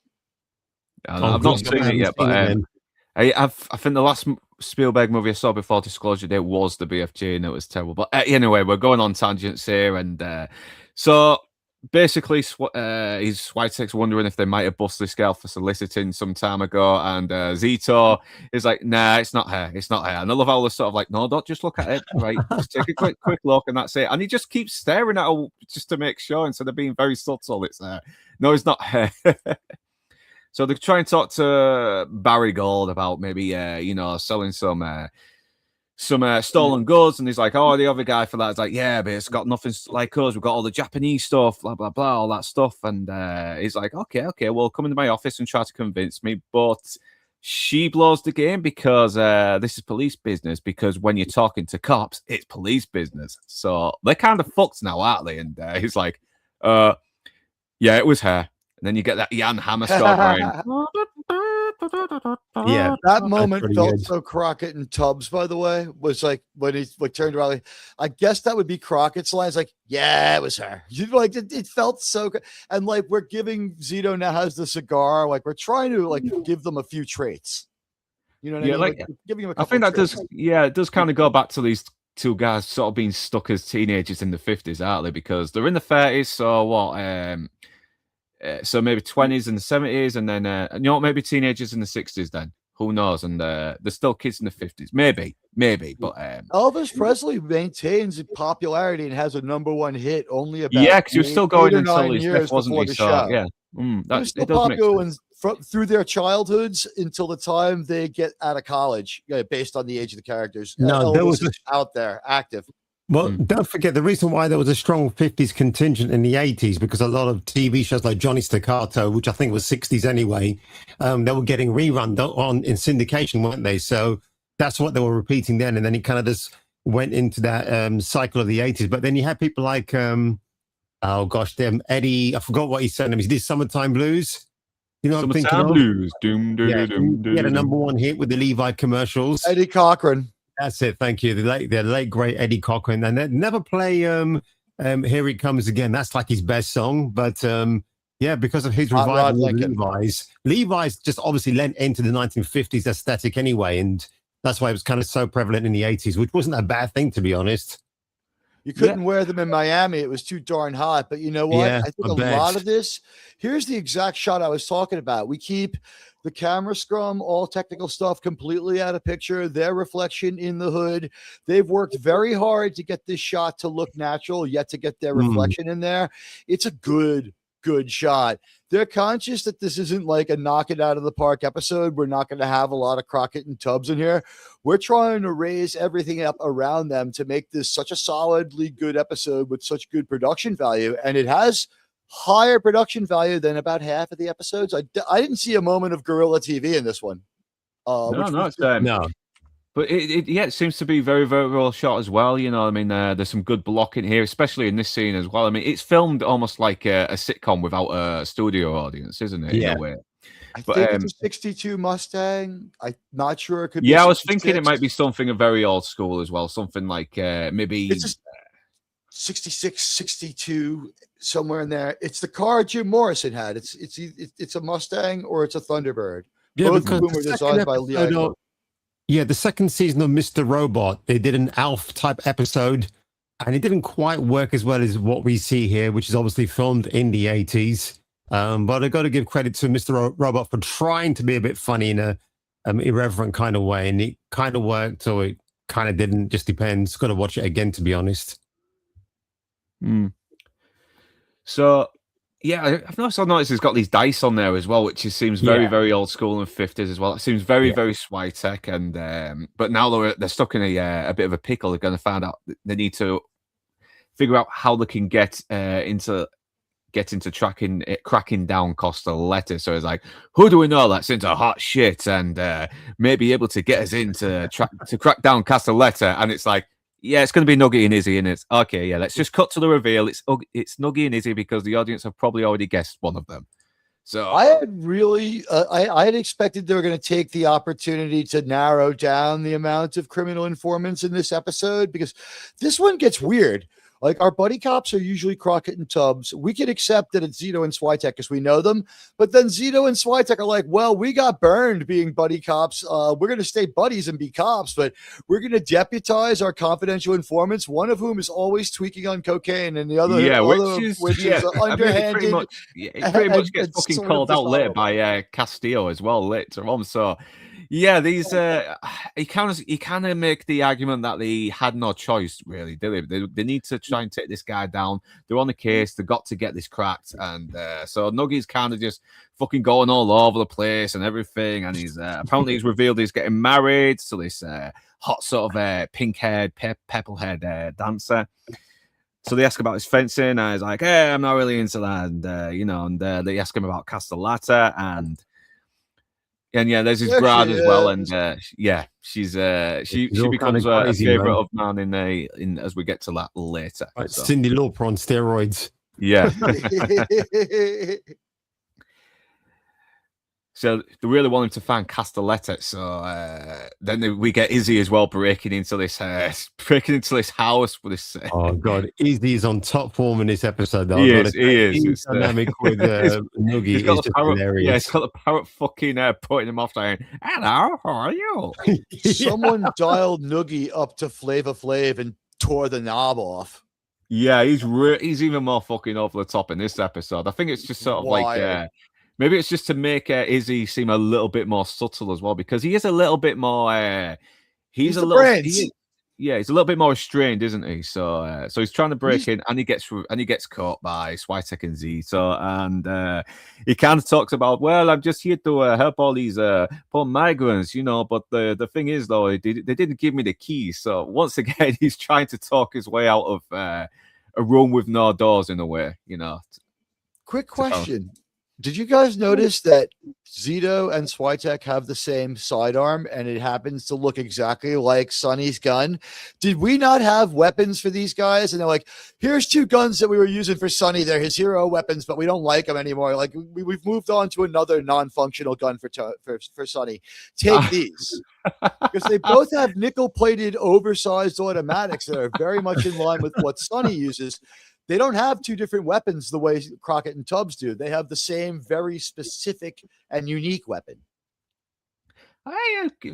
I've not seen it yet, but I think the last Spielberg movie I saw before Disclosure Day was the BFG, and it was terrible. But anyway, we're going on tangents here, and so basically, Switek's wondering if they might have busted this girl for soliciting some time ago, and Zito is like, "Nah, it's not her. It's not her." And I love how they're sort of like, "No, don't just look at it, right? Just take a quick look, and that's it." And he just keeps staring at her just to make sure, instead of being very subtle. It's no, it's not her. So they try and talk to Barry Gold about maybe, selling some stolen goods. And he's like, oh, the other guy for that is like, yeah, but it's got nothing like us. We've got all the Japanese stuff, blah, blah, blah, all that stuff. And he's like, okay, well, come into my office and try to convince me. But she blows the game because this is police business, because when you're talking to cops, it's police business. So they're kind of fucked now, aren't they? And he's like, yeah, it was her. And then you get that Jan Hammer start going. Yeah, that moment felt good. So Crockett and Tubbs, by the way, was like when he turned around. I guess that would be Crockett's lines. Like, yeah, it was her. Like it felt so good. And like we're giving Zito now has the cigar. Like we're trying to like give them a few traits. You know what I mean? Like giving him a I think that traits. does. Yeah, it does kind of go back to these two guys sort of being stuck as teenagers in the 50s, aren't they? Because they're in the 30s. So what? So maybe 20s and the 70s, and then maybe teenagers in the 60s. Then who knows? And they're still kids in the 50s, maybe. But Elvis Presley maintains popularity and has a #1 hit only about because he was still going until his years death, wasn't he? So yeah, that's still popular through their childhoods until the time they get out of college, based on the age of the characters. No, there was out there active. Well, don't forget the reason why there was a strong 50s contingent in the 80s, because a lot of TV shows like Johnny Staccato, which I think was 60s anyway, they were getting rerun on in syndication, weren't they? So that's what they were repeating then. And then it kind of just went into that cycle of the 80s. But then you had people like, Eddie, I forgot what he said. He did Summertime Blues. You know what I'm thinking of? Blues. Doom, doom, yeah, doom, he had a #1 hit with the Levi commercials. Eddie Cochran. That's it. Thank you. The late great Eddie Cochran. And they never play Here It Comes Again. That's like his best song. But because of his revival of Levi's just obviously lent into the 1950s aesthetic anyway. And that's why it was kind of so prevalent in the 80s, which wasn't a bad thing, to be honest. You couldn't wear them in Miami. It was too darn hot. But you know what? Yeah, I think a lot of this, here's the exact shot I was talking about. We keep the camera scrum, all technical stuff completely out of picture, their reflection in the hood. They've worked very hard to get this shot to look natural, yet to get their reflection in there. It's a good shot. They're conscious that this isn't like a knock it out of the park episode. We're not going to have a lot of Crockett and Tubbs in here. We're trying to raise everything up around them to make this such a solidly good episode with such good production value. And it has higher production value than about half of the episodes. I didn't see a moment of guerrilla TV in this one. No. But it seems to be very, very well shot as well. You know, I mean, there's some good blocking here, especially in this scene as well. I mean, it's filmed almost like a sitcom without a studio audience, isn't it? Yeah. In a way. I think it's a 62 Mustang. I'm not sure it could be. Yeah, I was thinking it might be something very old school as well. Something like maybe 66, 62, somewhere in there. It's the car Jim Morrison had. It's a Mustang or it's a Thunderbird. Yeah, Both of because whom were designed by Lee Iacocca. The second season of Mr. Robot, they did an Alf type episode, and it didn't quite work as well as what we see here, which is obviously filmed in the 80s. But I got to give credit to Mr. Robot for trying to be a bit funny in a irreverent kind of way, and it kind of worked, or it kind of didn't. Just depends. Got to watch it again, to be honest. So, yeah, I've noticed he's got these dice on there as well, which seems very, very old school and 50s as well. It seems very, very Switek, and but now they're stuck in a bit of a pickle. They're going to find out they need to figure out how they can get into cracking down Castelletta. So it's like, who do we know that's into hot shit and may be able to get us in to crack down Castelletta? And it's like, yeah, it's going to be Nugget and Izzy, and it's okay. Yeah, let's just cut to the reveal. It's Nugget and Izzy because the audience have probably already guessed one of them. So I had really, I had expected they were going to take the opportunity to narrow down the amount of criminal informants in this episode, because this one gets weird. Like, our buddy cops are usually Crockett and Tubbs. We can accept that it's Zito and Switek because we know them. But then Zito and Switek are like, well, we got burned being buddy cops. We're going to stay buddies and be cops, but we're going to deputize our confidential informants, one of whom is always tweaking on cocaine, and the other, which is underhanded. It pretty much gets fucking called out later by Castillo as well later on. So, yeah, these you kind of make the argument that they had no choice, really, did they? They need to try and take this guy down. They're on the case. They got to get this cracked, and so Nuggy's kind of just fucking going all over the place and everything. And he's apparently he's revealed he's getting married to this hot sort of pink-haired, pepple-haired dancer. So they ask about his fencing, and he's like, "Hey, I'm not really into that." And and they ask him about Castellata, and yeah, there's his bride as well, and she becomes a favorite of man in as we get to that later. Right, so. Cyndi Lauper on steroids. Yeah. So they really want him to find Castelletta. So then we get Izzy as well breaking into this house with this. Oh god, Izzy's on top form in this episode. Though. He is. His dynamic with Nuggy. He's got the parrot fucking putting him off, saying, "Hello, how are you?" Someone dialed Nuggy up to Flava Flav and tore the knob off. Yeah, he's even more fucking over the top in this episode. I think it's just sort of like. Maybe it's just to make Izzy seem a little bit more subtle as well, because he is a little bit more. He's a little bit more restrained, isn't he? So he's trying to break in, and he gets caught by Switek and Zito, and he kind of talks about, well, I'm just here to help all these poor migrants, But the thing is, though, they didn't give me the keys. So once again, he's trying to talk his way out of a room with no doors, in a way, Quick question. Did you guys notice that Zito and Switek have the same sidearm, and it happens to look exactly like Sonny's gun? Did we not have weapons for these guys? And they're like, here's two guns that we were using for Sonny. They're his hero weapons, but we don't like them anymore. Like, we've moved on to another non-functional gun for Sonny. Take these. Because they both have nickel-plated, oversized automatics that are very much in line with what Sonny uses. They don't have two different weapons the way Crockett and Tubbs do. They have the same very specific and unique weapon. Now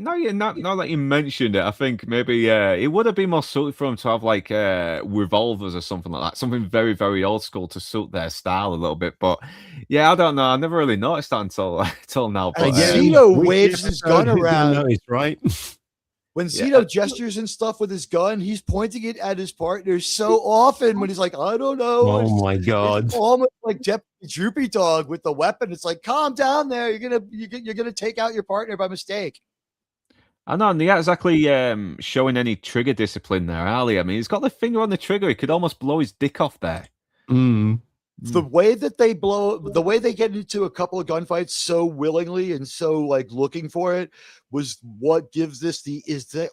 that you mentioned it, I think maybe it would have been more suited for them to have like revolvers or something like that. Something very, very old school to suit their style a little bit. But yeah, I don't know. I never really noticed that until now. But Zito waves his gun around. Noticed, right? When Zito gestures and stuff with his gun, he's pointing it at his partner so often when he's like, I don't know. Oh my God. It's almost like Droopy Dog with the weapon. It's like, calm down there. You're gonna take out your partner by mistake. I know, and they're exactly showing any trigger discipline there, Ali. I mean, he's got the finger on the trigger. He could almost blow his dick off there. The way that the way they get into a couple of gunfights so willingly and so like looking for it was what gives this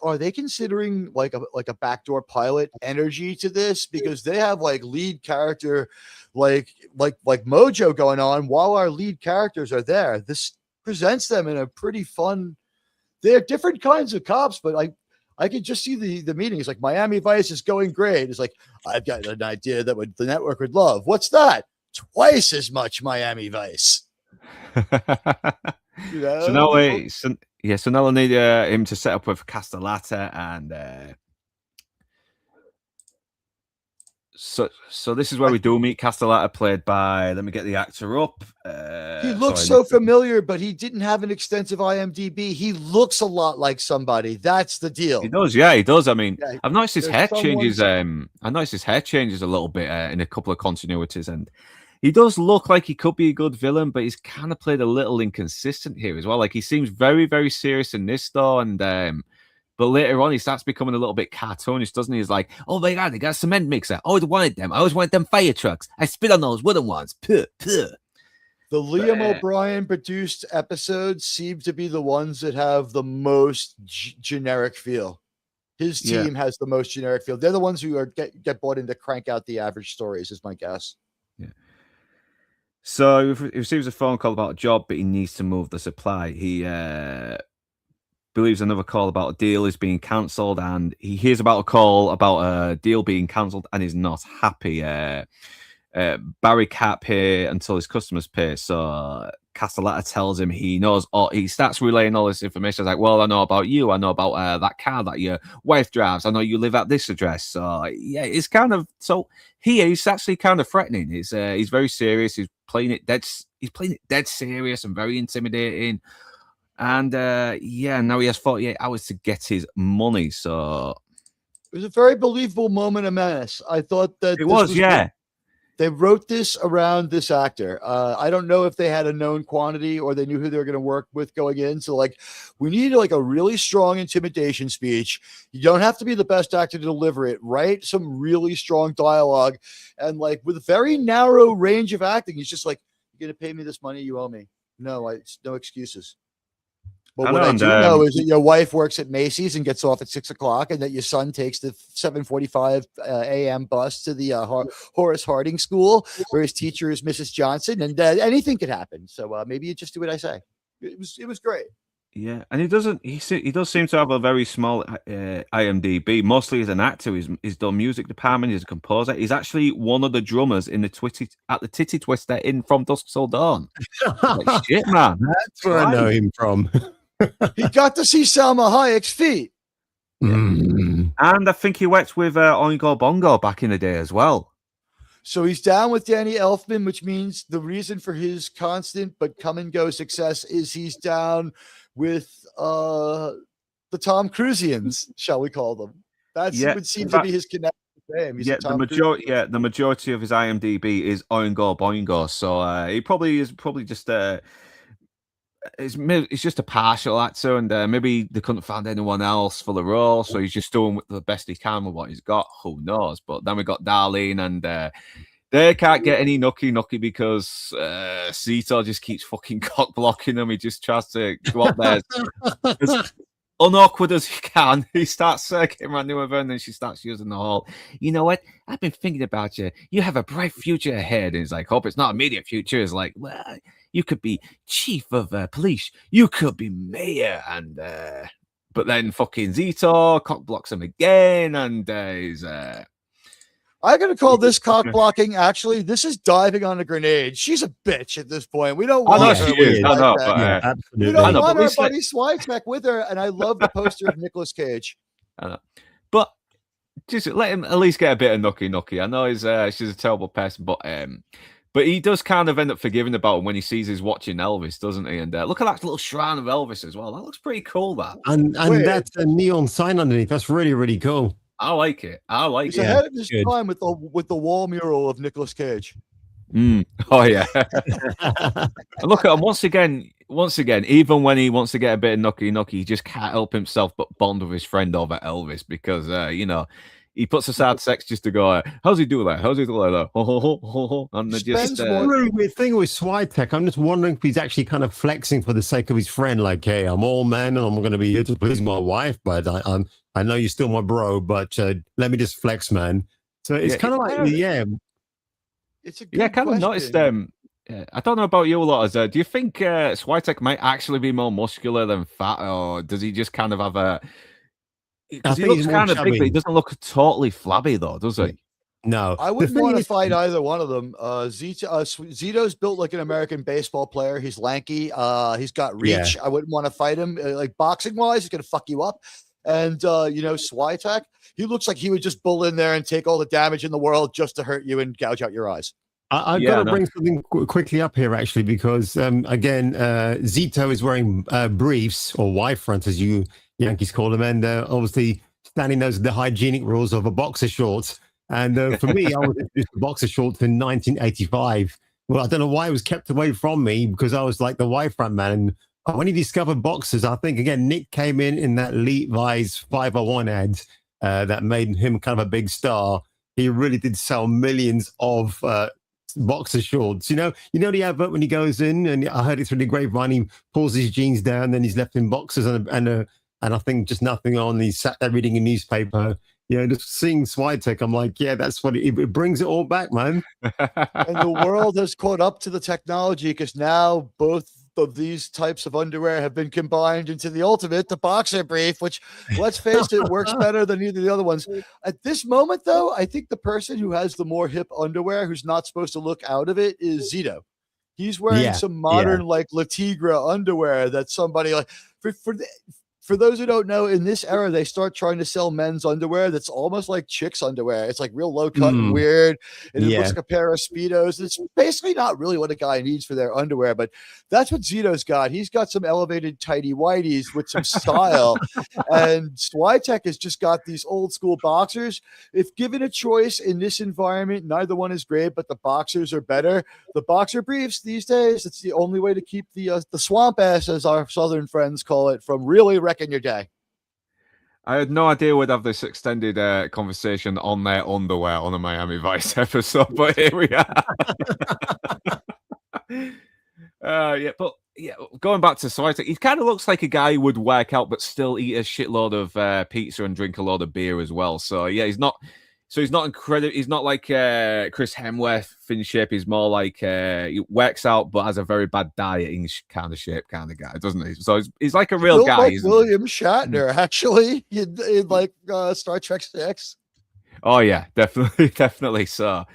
are they considering like a backdoor pilot energy to this, because they have like lead character like mojo going on while our lead characters are there. This presents them in a pretty fun. They're different kinds of cops, but I could just see the meeting. It's like Miami Vice is going great. It's like, I've got an idea that the network would love. What's that? Twice as much Miami Vice. You know? So now I need him to set up with Castellata and so this is where we do meet Castellata, played by, let me get the actor up. He looks so familiar, but he didn't have an extensive IMDb. He looks a lot like somebody. That's the deal. He does, yeah, he does. I mean, Yeah, I've noticed his hair changes. I noticed his hair changes a little bit in a couple of continuities, and he does look like he could be a good villain, but he's kind of played a little inconsistent here as well. Like, he seems very, very serious in this, though, and but later on, he starts becoming a little bit cartoonish, doesn't he? He's like, oh my God, they got a cement mixer. I always wanted them. I always wanted them fire trucks. I spit on those wooden ones. Puh, puh. The Liam O'Brien produced episodes seem to be the ones that have the most generic feel. His team has the most generic feel. They're the ones who get bought in to crank out the average stories, is my guess. Yeah. So he receives a phone call about a job, but he needs to move the supply. He believes another call about a deal is being cancelled, and he hears about a call about a deal being cancelled and is not happy. Barry can't pay until his customers pay, so Castellata tells him he knows, or he starts relaying all this information. He's like, well, I know about you, I know about that car that your wife drives, I know you live at this address. So yeah, it's kind of, so he's actually kind of threatening. He's very serious. He's playing it dead serious and very intimidating. And now he has 48 hours to get his money. So it was a very believable moment of menace. I thought that it was good. They wrote this around this actor. I don't know if they had a known quantity or they knew who they were going to work with going in. So, like, we need like a really strong intimidation speech. You don't have to be the best actor to deliver it. Write some really strong dialogue, and like with a very narrow range of acting. He's just like, "You're going to pay me this money, you owe me." No excuses. But what I do know is that your wife works at Macy's and gets off at 6 o'clock, and that your son takes the 7:45 a.m. bus to the Horace Harding School, where his teacher is Mrs. Johnson, and anything could happen. So maybe you just do what I say. It was great. Yeah, and he does seem to have a very small IMDb. Mostly as an actor, he's done music department. He's a composer. He's actually one of the drummers in the Titty Twister in From Dusk Till Dawn. Like, shit, man. That's where I know him from. He got to see Salma Hayek's feet. And I think he worked with Oingo Bongo back in the day as well. So he's down with Danny Elfman, which means the reason for his constant but come and go success is he's down with the Tom Cruisians, shall we call them? Would seem to be his connection to fame. The majority of his IMDb is Oingo Boingo, so he probably just it's just a partial actor, and maybe they couldn't find anyone else for the role, so he's just doing the best he can with what he's got. Who knows? But then we got Darlene, and they can't get any nookie because Zito just keeps fucking cock blocking him. He just tries to go up there as unawkward as he can. He starts getting around with her, and then she starts using the whole, you know what? I've been thinking about you. You have a bright future ahead. And he's like, hope it's not immediate future. It's like, well, you could be chief of police. You could be mayor. And but then fucking Zito cock blocks him again, and he's I'm going to call this cock blocking. Actually, this is diving on a grenade. She's a bitch at this point. We don't want her. We don't want our buddy Switek with her. And I love the poster of Nicolas Cage. I know. But just let him at least get a bit of nookie. I know she's a terrible person, but he does kind of end up forgiving about him when he sees he's watching Elvis, doesn't he? And look at that little shrine of Elvis as well. That looks pretty cool, that. And that's a neon sign underneath. That's really, really cool. I like it. He's ahead of his time with the wall mural of Nicolas Cage. Oh yeah. And look at him once again. Even when he wants to get a bit of nookie, he just can't help himself but bond with his friend over Elvis because he puts aside sex just to go, how's he do that? How's he do like that? And they just a really weird thing with Switek. I'm just wondering if he's actually kind of flexing for the sake of his friend. Like, hey, I'm all man and I'm going to be here to please my wife, but I know you're still my bro, but let me just flex, man. So it's kind of like, it's a good kind of noticed. I don't know about you a lot. Do you think Switek might actually be more muscular than fat, or does he just kind of have because he looks kind of big, but he doesn't look totally flabby though, does he? No, I wouldn't want to fight either one of them. Zito's built like an American baseball player. He's lanky. He's got reach. I wouldn't want to fight him. Like boxing wise, he's gonna fuck you up. And Swiatek, he looks like he would just bull in there and take all the damage in the world just to hurt you and gouge out your eyes. I've got to bring something quickly up here, actually, because again, Zito is wearing briefs or Y-fronts, as you Yankees call them, and obviously standing those the hygienic rules of a boxer shorts. And for me, I was introduced to boxer shorts in 1985. Well, I don't know why it was kept away from me, because I was like the Y-front man. And when he discovered boxers, I think, again, Nick came in that Levi's 501 ad that made him kind of a big star. He really did sell millions of boxer shorts. You know the advert when he goes in, and I heard it through the grapevine, he pulls his jeans down, then he's left in boxers and I think just nothing on. He sat there reading a newspaper. Just seeing Swiatek, I'm like, yeah, that's what it brings it all back, man. And the world has caught up to the technology, because now both of these types of underwear have been combined into the ultimate, the boxer brief, which, let's face it, works better than either of the other ones. At this moment, though, I think the person who has the more hip underwear, who's not supposed to look out of it, is Zito. He's wearing some modern, like La Tigre underwear that somebody like for those who don't know, in this era, they start trying to sell men's underwear that's almost like chicks' underwear. It's like real low cut and weird. And it looks like a pair of Speedos. It's basically not really what a guy needs for their underwear, but that's what Zito's got. He's got some elevated tighty whities with some style. And Swiatek has just got these old school boxers. If given a choice in this environment, neither one is great, but the boxers are better. The boxer briefs these days, it's the only way to keep the swamp ass, as our southern friends call it, from really wrecking your day. I had no idea we'd have this extended conversation on their underwear on a Miami Vice episode, but here we are. Going back to Swiatek, he kind of looks like a guy who would work out but still eat a shitload of pizza and drink a load of beer as well. So yeah, he's not incredible. He's not like Chris Hemsworth in shape. He's more like he works out but has a very bad dieting kind of shape kind of guy, doesn't he? So he's like a real guy. Like William Shatner, actually, in like Star Trek 6. Oh yeah, definitely. So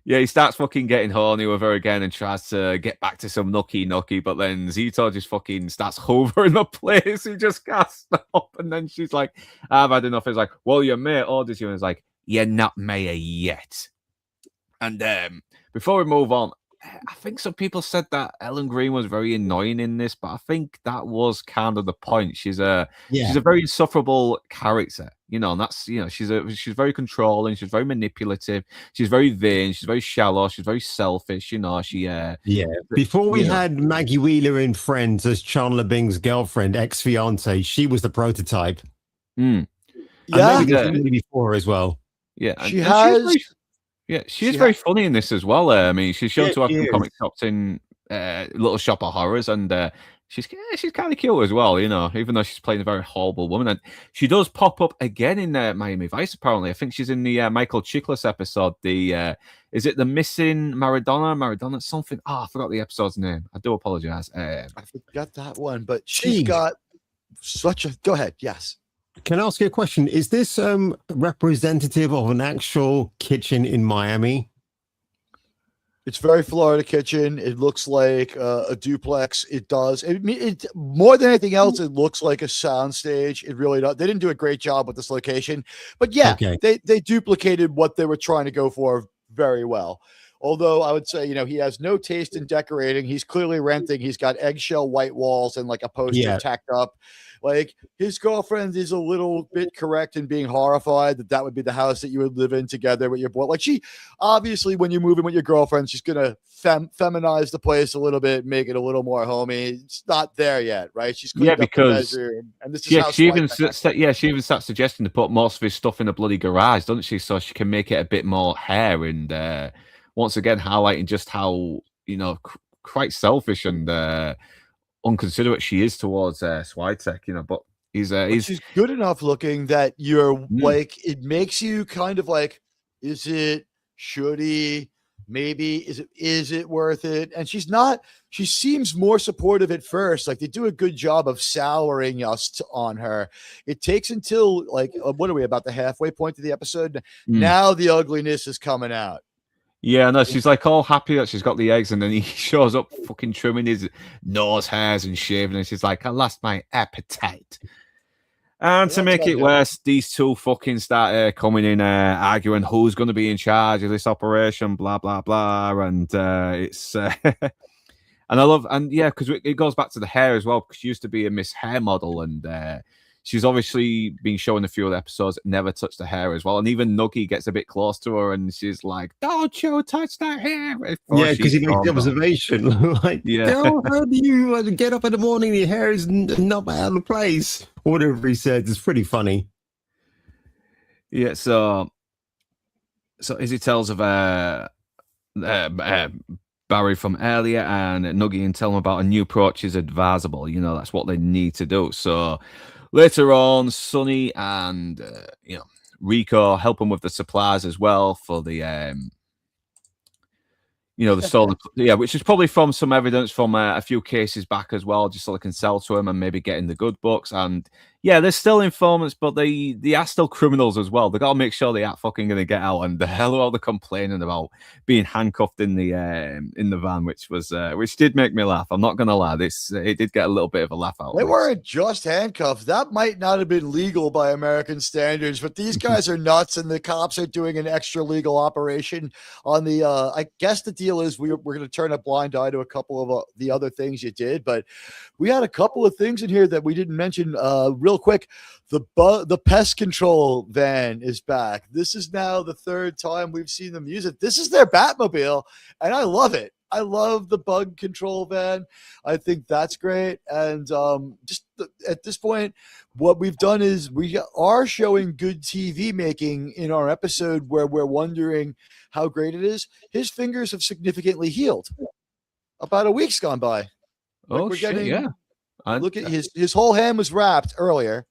yeah, he starts fucking getting horny with her again and tries to get back to some nookie, but then Zito just fucking starts hovering the place. He just can't stop, and then she's like, "I've had enough." He's like, "Well, your mate orders you," and he's like, "You're not mayor yet." And before we move on, I think some people said that Ellen Green was very annoying in this, but I think that was kind of the point. She's a very insufferable character, and that's she's very controlling, she's very manipulative, she's very vain, she's very shallow, she's very selfish. Before we had Maggie Wheeler in Friends as Chandler Bing's girlfriend, ex-fiance, she was the prototype. Before as well. Yeah, she is very funny in this as well. I mean, she's shown to have some comic shops in Little Shop of Horrors, and she's kind of cute as well. Even though she's playing a very horrible woman, and she does pop up again in Miami Vice. Apparently, I think she's in the Michael Chiklis episode. Is it the Missing Maradona something? I forgot the episode's name. I do apologize. I forgot that one, but she's got such a. Go ahead. Yes. Can I ask you a question? Is this representative of an actual kitchen in Miami? It's very Florida kitchen. It looks like a duplex. It does. It more than anything else, it looks like a soundstage. It really does. They didn't do a great job with this location, but yeah, they duplicated what they were trying to go for very well. Although I would say, he has no taste in decorating. He's clearly renting. He's got eggshell white walls and like a poster tacked up. Like his girlfriend is a little bit correct in being horrified that would be the house that you would live in together with your boy. Like she obviously, when you move in with your girlfriend, she's going to feminize the place a little bit, make it a little more homey. It's not there yet, right? She's because and this is she even starts suggesting to put most of his stuff in a bloody garage, doesn't she? So she can make it a bit more hair, and once again highlighting just how quite selfish and unconsiderate she is towards Swiatek, but she's good enough looking that you're like, it makes you kind of like, should he, maybe is it worth it? And she seems more supportive at first. Like, they do a good job of souring us on her. It takes until like, what are we, about the halfway point of the episode? Now the ugliness is coming out. Yeah, no, she's like all happy that she's got the eggs, and then he shows up fucking trimming his nose hairs and shaving, and she's like, I lost my appetite. And to make it worse, these two fucking start coming in, arguing who's going to be in charge of this operation, blah, blah, blah. And it's... and I love... And yeah, because it goes back to the hair as well, because she used to be a Miss Hair model, and she's obviously been shown a few of the episodes, never touched the hair as well. And even Nuggie gets a bit close to her, and she's like, don't you touch that hair. Yeah, because he makes the observation. Like, how do you get up in the morning and your hair is not out of place? Or whatever he says. It's pretty funny. Yeah, so Izzy tells of Barry from earlier, and Nuggie and tell him about a new approach is advisable. You know, that's what they need to do. So later on, Sonny and Rico help him with the supplies as well for the the stolen, which is probably from some evidence from a few cases back as well, just so they can sell to him and maybe get in the good books. And yeah, they're still informants, but they are still criminals as well. They got to make sure they aren't fucking going to get out. And the hell of all the complaining about being handcuffed in the van, which did make me laugh. I'm not going to lie, it did get a little bit of a laugh out. They weren't just handcuffed. That might not have been legal by American standards, but these guys are nuts, and the cops are doing an extra legal operation on the. I guess the deal is we're going to turn a blind eye to a couple of the other things you did, but we had a couple of things in here that we didn't mention. Real quick, the pest control van is back. This is now the third time we've seen them use it. This is their Batmobile, and I love it. I love the bug control van. I think that's great. And at this point, what we've done is we are showing good TV making in our episode where we're wondering how great it is. His fingers have significantly healed. About a week's gone by. Yeah. Look at his whole hand was wrapped earlier.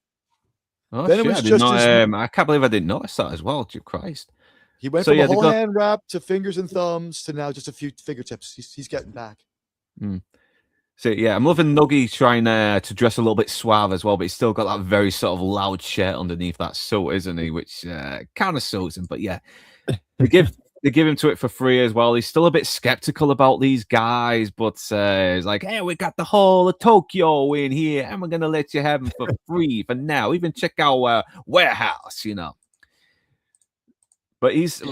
Oh, then it was just I can't believe I didn't notice that as well. Christ. He went from a whole hand wrap to fingers and thumbs to now just a few fingertips. He's getting back. So yeah, I'm loving Nuggie trying to dress a little bit suave as well, but he's still got that very sort of loud shirt underneath that suit, isn't he? Which kind of suits him. But yeah, they give him to it for free as well. He's still a bit skeptical about these guys, but he's like, hey, we got the whole of Tokyo in here, and we're going to let you have them for free for now. Even check our warehouse, But he's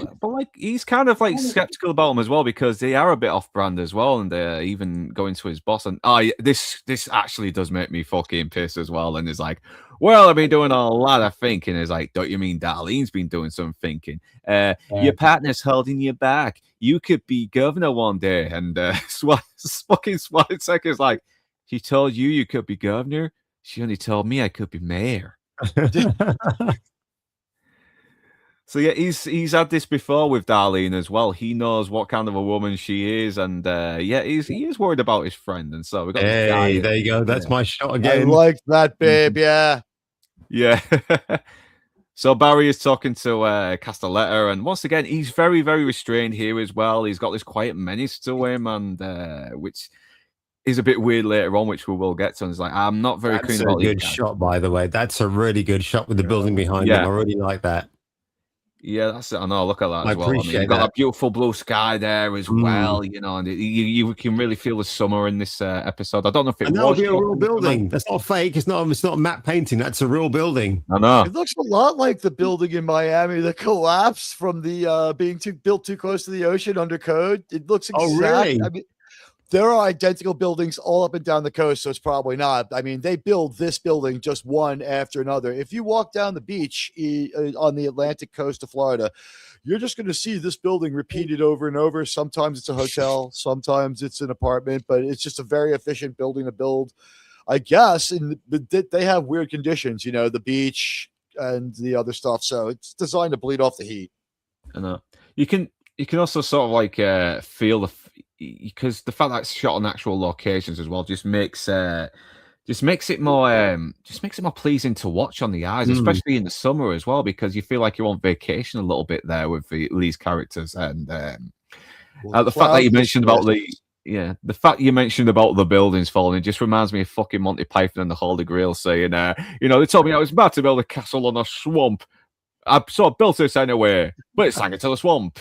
kind of like skeptical about them as well, because they are a bit off-brand as well, and they're even going to his boss. And this actually does make me fucking pissed as well. And he's like, well, I've been doing a lot of thinking. He's like, don't you mean Darlene's been doing some thinking? Your partner's holding you back. You could be governor one day. And fucking Swansek is like, she told you could be governor? She only told me I could be mayor. So yeah, he's had this before with Darlene as well. He knows what kind of a woman she is, and he is worried about his friend. And so we got there you go. That's my shot again. I like that, babe. Yeah. So Barry is talking to Castelletta, and once again, he's very, very restrained here as well. He's got this quiet menace to him, and which is a bit weird later on, which we will get to. And he's like, I'm not very keen about That's a good shot, by the way. That's a really good shot with the building behind him. I really like that. Yeah, that's it. I know. Look at that as well. Appreciate you've got that beautiful blue sky there as well, and you can really feel the summer in this episode. I don't know if it was a real building. That's not fake. It's not a matte painting. That's a real building. I know. It looks a lot like the building in Miami that collapsed from the being built too close to the ocean under code. It looks exact. Oh, really? I mean, there are identical buildings all up and down the coast, so it's probably not. I mean, they build this building just one after another. If you walk down the beach on the Atlantic coast of Florida, you're just going to see this building repeated over and over. Sometimes it's a hotel, sometimes it's an apartment, but it's just a very efficient building to build, I guess. And they have weird conditions, the beach and the other stuff. So it's designed to bleed off the heat. I know. You can also sort of like feel because the fact that it's shot on actual locations as well just makes it more pleasing to watch on the eyes, especially in the summer as well, because you feel like you're on vacation a little bit there with these characters. And The fact that you mentioned about the fact you mentioned about the buildings falling, it just reminds me of fucking Monty Python and the Holy Grail saying, they told me I was mad to build a castle on a swamp. I sort of built this anyway, but it sank into the swamp.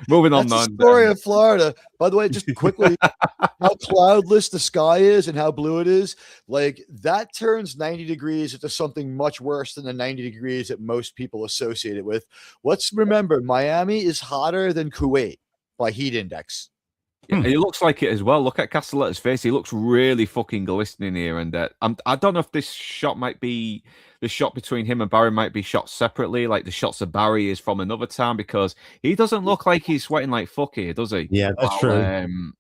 Moving on. That's the story of Florida. By the way, just quickly, how cloudless the sky is and how blue it is, like that turns 90 degrees into something much worse than the 90 degrees that most people associate it with. Let's remember, Miami is hotter than Kuwait by heat index. Yeah, he looks like it as well. Look at Castelletti's face. He looks really fucking glistening here. And I don't know if this shot might be the shot between him and Barry might be shot separately. Like the shots of Barry is from another time because he doesn't look like he's sweating like fuck here, does he? Yeah, that's true.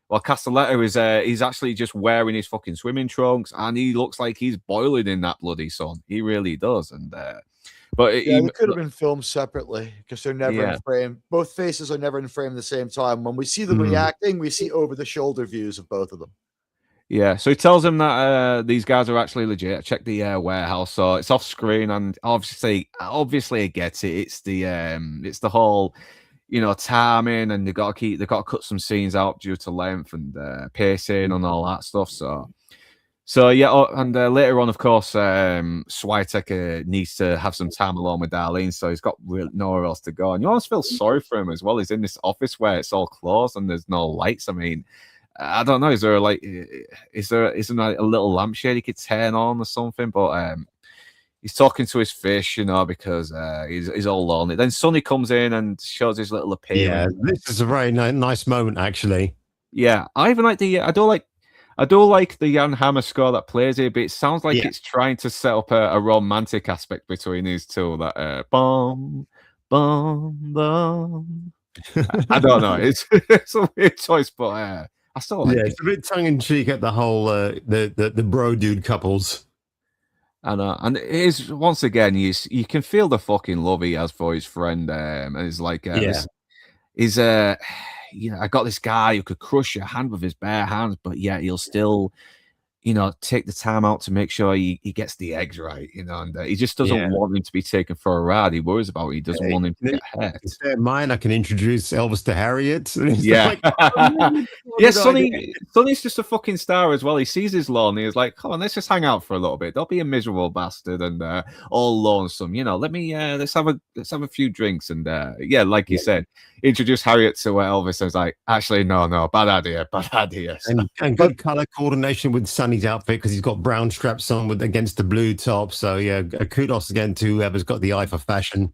Well, Castelletto is he's actually just wearing his fucking swimming trunks and he looks like he's boiling in that bloody sun. He really does. And but it could have been filmed separately because they're never in frame. Both faces are never in frame at the same time. When we see them reacting, we see over the shoulder views of both of them. Yeah, so he tells him that these guys are actually legit. Check the warehouse, so it's off screen, and obviously it gets it. It's the whole, timing, and they've got to cut some scenes out due to length and pacing and all that stuff. So yeah, and later on, of course, Swiatek needs to have some time alone with Darlene, so he's got nowhere else to go. And you almost feel sorry for him as well. He's in this office where it's all closed and there's no lights. I mean, I don't know. Is there a little lampshade he could turn on or something? But he's talking to his fish, because he's all lonely. Then Sonny comes in and shows his little appeal. Yeah, this is a very nice moment, actually. Yeah, I even like I do like the Jan Hammer score that plays here, but it sounds like it's trying to set up a romantic aspect between these two. That bum bum bum. I don't know. It's a weird choice, but I still like it. It's a bit tongue in cheek at the whole the bro dude couples. And it is once again you can feel the fucking love he has for his friend. And it's like I got this guy who could crush your hand with his bare hands, but yet he'll still, take the time out to make sure he gets the eggs right, and he just doesn't want him to be taken for a ride. He worries about it. He doesn't want him to get hurt. Instead of mine, I can introduce Elvis to Harriet. Yeah. Sonny's just a fucking star as well. He sees his lawn. He's like, come on, let's just hang out for a little bit. Don't be a miserable bastard and all lonesome. Let's have a few drinks and like you said, introduce Harriet to Elvis. I was like, actually, no, bad idea. And good color coordination with Sonny's outfit because he's got brown straps on against the blue top. So yeah, kudos again to whoever's got the eye for fashion.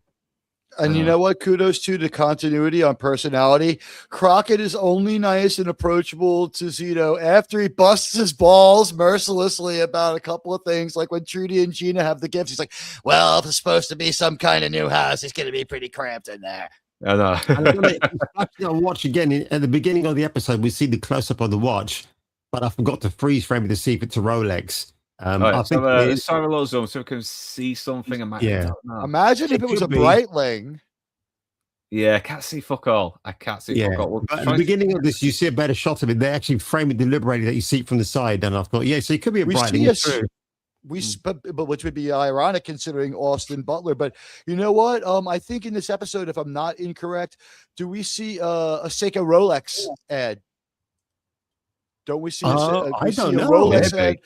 And you know what? Kudos to the continuity on personality. Crockett is only nice and approachable to Zito after he busts his balls mercilessly about a couple of things. Like when Trudy and Gina have the gifts, he's like, well, if it's supposed to be some kind of new house, it's going to be pretty cramped in there. I know. Actually, I'll watch again. At the beginning of the episode, we see the close-up of the watch, but I forgot to freeze frame it to see if it's a Rolex. Let's have a little zoom so we can see something. Imagine if it was a Breitling. Yeah, I can't see fuck all. Fuck all. But at the beginning of this, you see a better shot of it. They actually frame it deliberately that you see it from the side. And I thought, so it could be a Breitling. But which would be ironic considering Austin Butler. But you know what? I think in this episode, if I'm not incorrect, do we see a Seiko Rolex ad? Don't we see? I don't know. Rolex ad?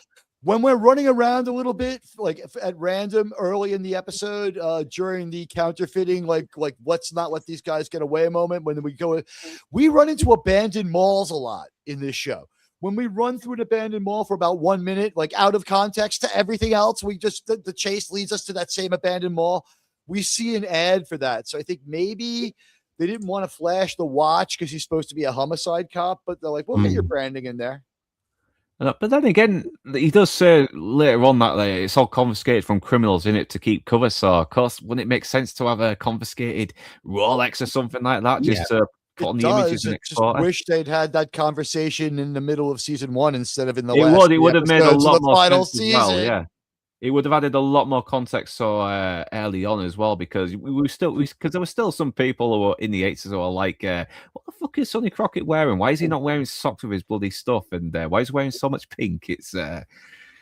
When we're running around a little bit, like at random early in the episode, during the counterfeiting, like let's not let these guys get away a moment. When we run into abandoned malls a lot in this show. When we run through an abandoned mall for about 1 minute, like out of context to everything else, we just the chase leads us to that same abandoned mall. We see an ad for that. So I think maybe they didn't want to flash the watch because he's supposed to be a homicide cop, but they're like, we'll get your branding in there. But then again, he does say later on that it's all confiscated from criminals in it to keep cover. So, of course, wouldn't it make sense to have a confiscated Rolex or something like that just to put on the images and export? I wish they'd had that conversation in the middle of season 1 instead of in the last. It would have made a lot more final sense season. As well, yeah. It would have added a lot more context so early on as well, because because there were still some people who were in the 80s who were like, what the fuck is Sonny Crockett wearing? Why is he not wearing socks with his bloody stuff? And why is he wearing so much pink? It's and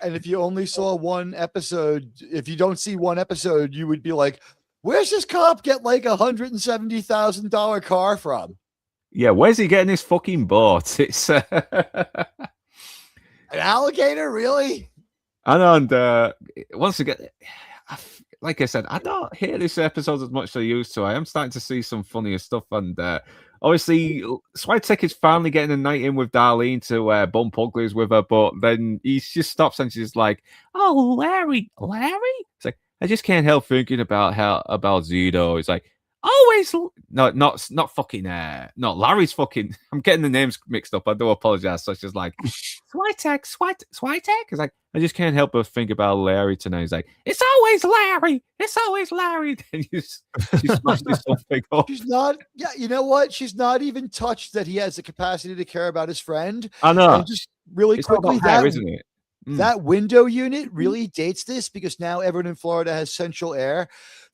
if you only saw one episode, if you don't see one episode, you would be like, Where's this cop get like $170,000 car from? Yeah, where's he getting his fucking boat? It's an alligator, really? I know, and once again, like I said, I don't hate this episode as much as I used to. I am starting to see some funnier stuff, and obviously, Switek is finally getting a night in with Darlene to bump uglies with her, but then he just stops and she's like, "Oh, Larry? It's like, I just can't help thinking about Zito." It's like, always not fucking no, Larry's fucking. I'm getting the names mixed up. I do apologize. So it's just like Switek. It's like, I just can't help but think about Larry tonight. He's like, it's always Larry. Then she smashed something up. She's not. Yeah, you know what? She's not even touched that he has the capacity to care about his friend. I know. And just really it's quickly, that isn't it? That window unit really dates this because now everyone in Florida has central air.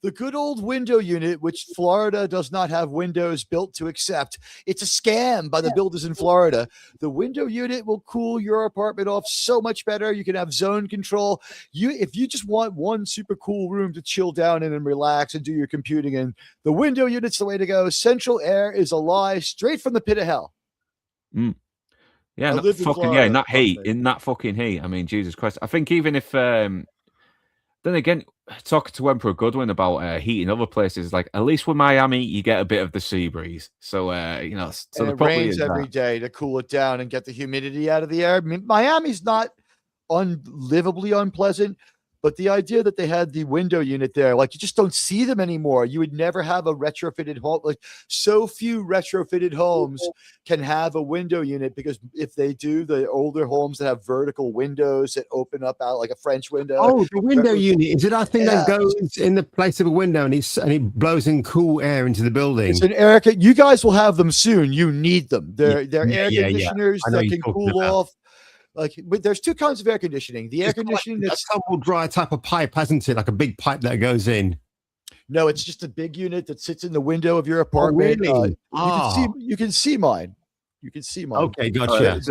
The good old window unit, which Florida does not have windows built to accept. It's a scam by the builders in Florida. The window unit will cool your apartment off so much better. You can have zone control. If you just want one super cool room to chill down in and relax and do your computing in, the window unit's the way to go. Central air is a lie straight from the pit of hell. Yeah, not fucking in that heat, in that fucking heat. I mean, Jesus Christ. I think even if then again, talking to Emperor Goodwin about heat in other places, like at least with Miami, you get a bit of the sea breeze. So so it rains every day to cool it down and get the humidity out of the air. I mean, Miami's not unlivably unpleasant, but the idea that they had the window unit there, like you just don't see them anymore. You would never have a retrofitted home. Like so few retrofitted homes can have a window unit because if they do, the older homes that have vertical windows that open up out like a French window. Oh, the window unit. Is it that thing that goes in the place of a window and it blows in cool air into the building? It's an air. You guys will have them soon. You need them. They're air conditioners that can cool off. Like, but there's two kinds of air conditioning. The air conditioning that's tumble dry type of pipe, hasn't it? Like a big pipe that goes in. No, it's just a big unit that sits in the window of your apartment. Oh, really? You can see mine. You can see mine. Okay, gotcha.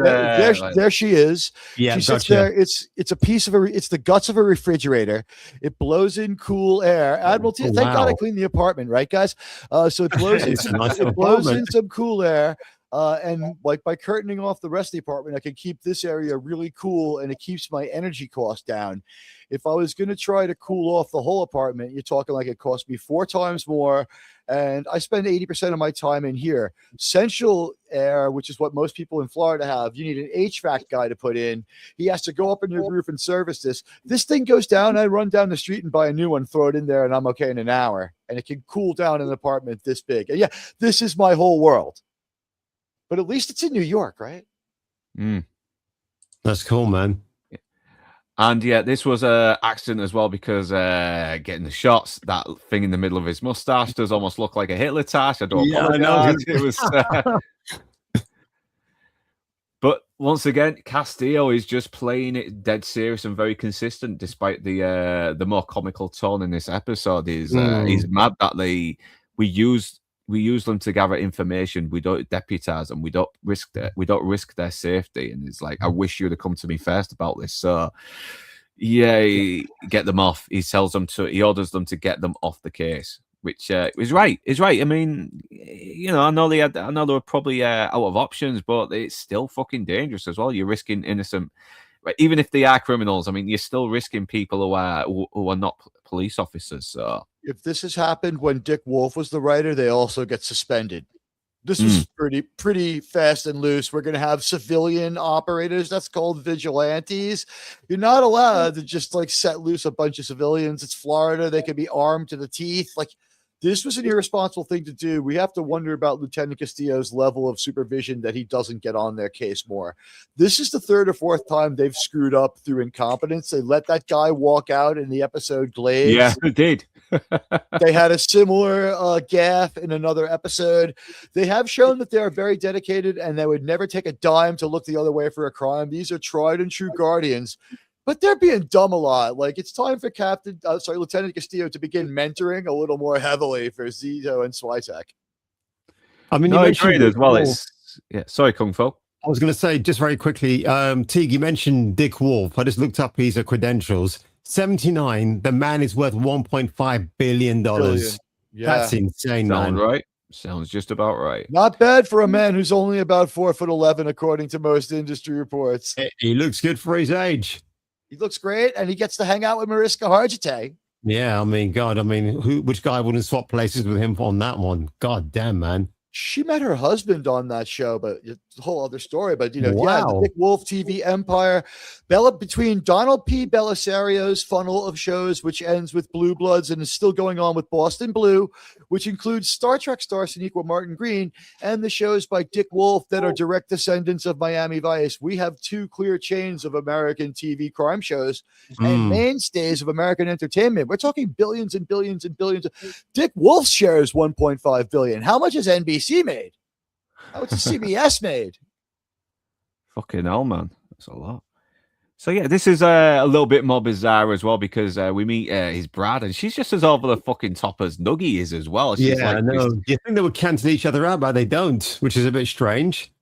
There she is. Yeah, she sits there. It's a piece of it's the guts of a refrigerator. It blows in cool air. Admiralty, thank God I cleaned the apartment, right, guys? So it blows in some cool air. And like by curtaining off the rest of the apartment, I can keep this area really cool and it keeps my energy cost down. If I was going to try to cool off the whole apartment, you're talking like it cost me 4 times more. And I spend 80% of my time in here. Central air, which is what most people in Florida have, you need an HVAC guy to put in. He has to go up on your roof and service this. This thing goes down. I run down the street and buy a new one, throw it in there, and I'm okay in an hour. And it can cool down an apartment this big. And yeah, this is my whole world. But at least it's in New York, right? That's cool, man. And yeah, this was an accident as well because getting the shots, that thing in the middle of his mustache does almost look like a Hitler tash. I don't apologize. It was. But once again, Castillo is just playing it dead serious and very consistent, despite the more comical tone in this episode. He's mad that we use them to gather information. We don't deputize them. We don't risk their safety. And it's like, I wish you'd have come to me first about this. So yeah, get them off. He orders them to get them off the case, which is right. I mean, I know they were probably out of options, but it's still fucking dangerous as well. You're risking innocent, even if they are criminals. I mean, you're still risking people who are not police officers. So if this has happened when Dick Wolff was the writer, they also get suspended. This was pretty fast and loose. We're going to have civilian operators. That's called vigilantes. You're not allowed to just like set loose a bunch of civilians. It's Florida. They could be armed to the teeth. Like, this was an irresponsible thing to do. We have to wonder about Lieutenant Castillo's level of supervision that he doesn't get on their case more. This is the 3rd or 4th time they've screwed up through incompetence. They let that guy walk out in the episode Glades. Yeah, they did. They had a similar gaffe in another episode. They have shown that they are very dedicated and they would never take a dime to look the other way for a crime. These are tried and true guardians. But they're being dumb a lot. Like, it's time for Lieutenant Castillo to begin mentoring a little more heavily for Zito and Switek. I mean, I agreed as well. Sorry, Kung Fu. I was going to say just very quickly, Teague, you mentioned Dick Wolff. I just looked up his credentials. 79. The man is worth $1.5 billion. Billion. Yeah. That's insane, Sounds man. right. Sounds just about right. Not bad for a man who's only about 4'11", according to most industry reports. He looks good for his age. He looks great, and he gets to hang out with Mariska Hargitay. Yeah, I mean, God, which guy wouldn't swap places with him on that one? God damn, man. She met her husband on that show, but it's a whole other story. But, yeah, Wow. the Dick Wolff TV empire. Between Donald P. Bellisario's funnel of shows, which ends with Blue Bloods and is still going on with Boston Blue, which includes Star Trek star Sonequa Martin Green, and the shows by Dick Wolff that are direct descendants of Miami Vice, we have two clear chains of American TV crime shows and mainstays of American entertainment. We're talking billions and billions and billions. Dick Wolff's share is $1.5 billion. How much has NBC made? How much has CBS made? Fucking hell, man. That's a lot. So, yeah, this is a little bit more bizarre as well because we meet his Brad, and she's just as over the fucking top as Nuggie is as well. She's I know. You think they would cancel each other out, but they don't, which is a bit strange.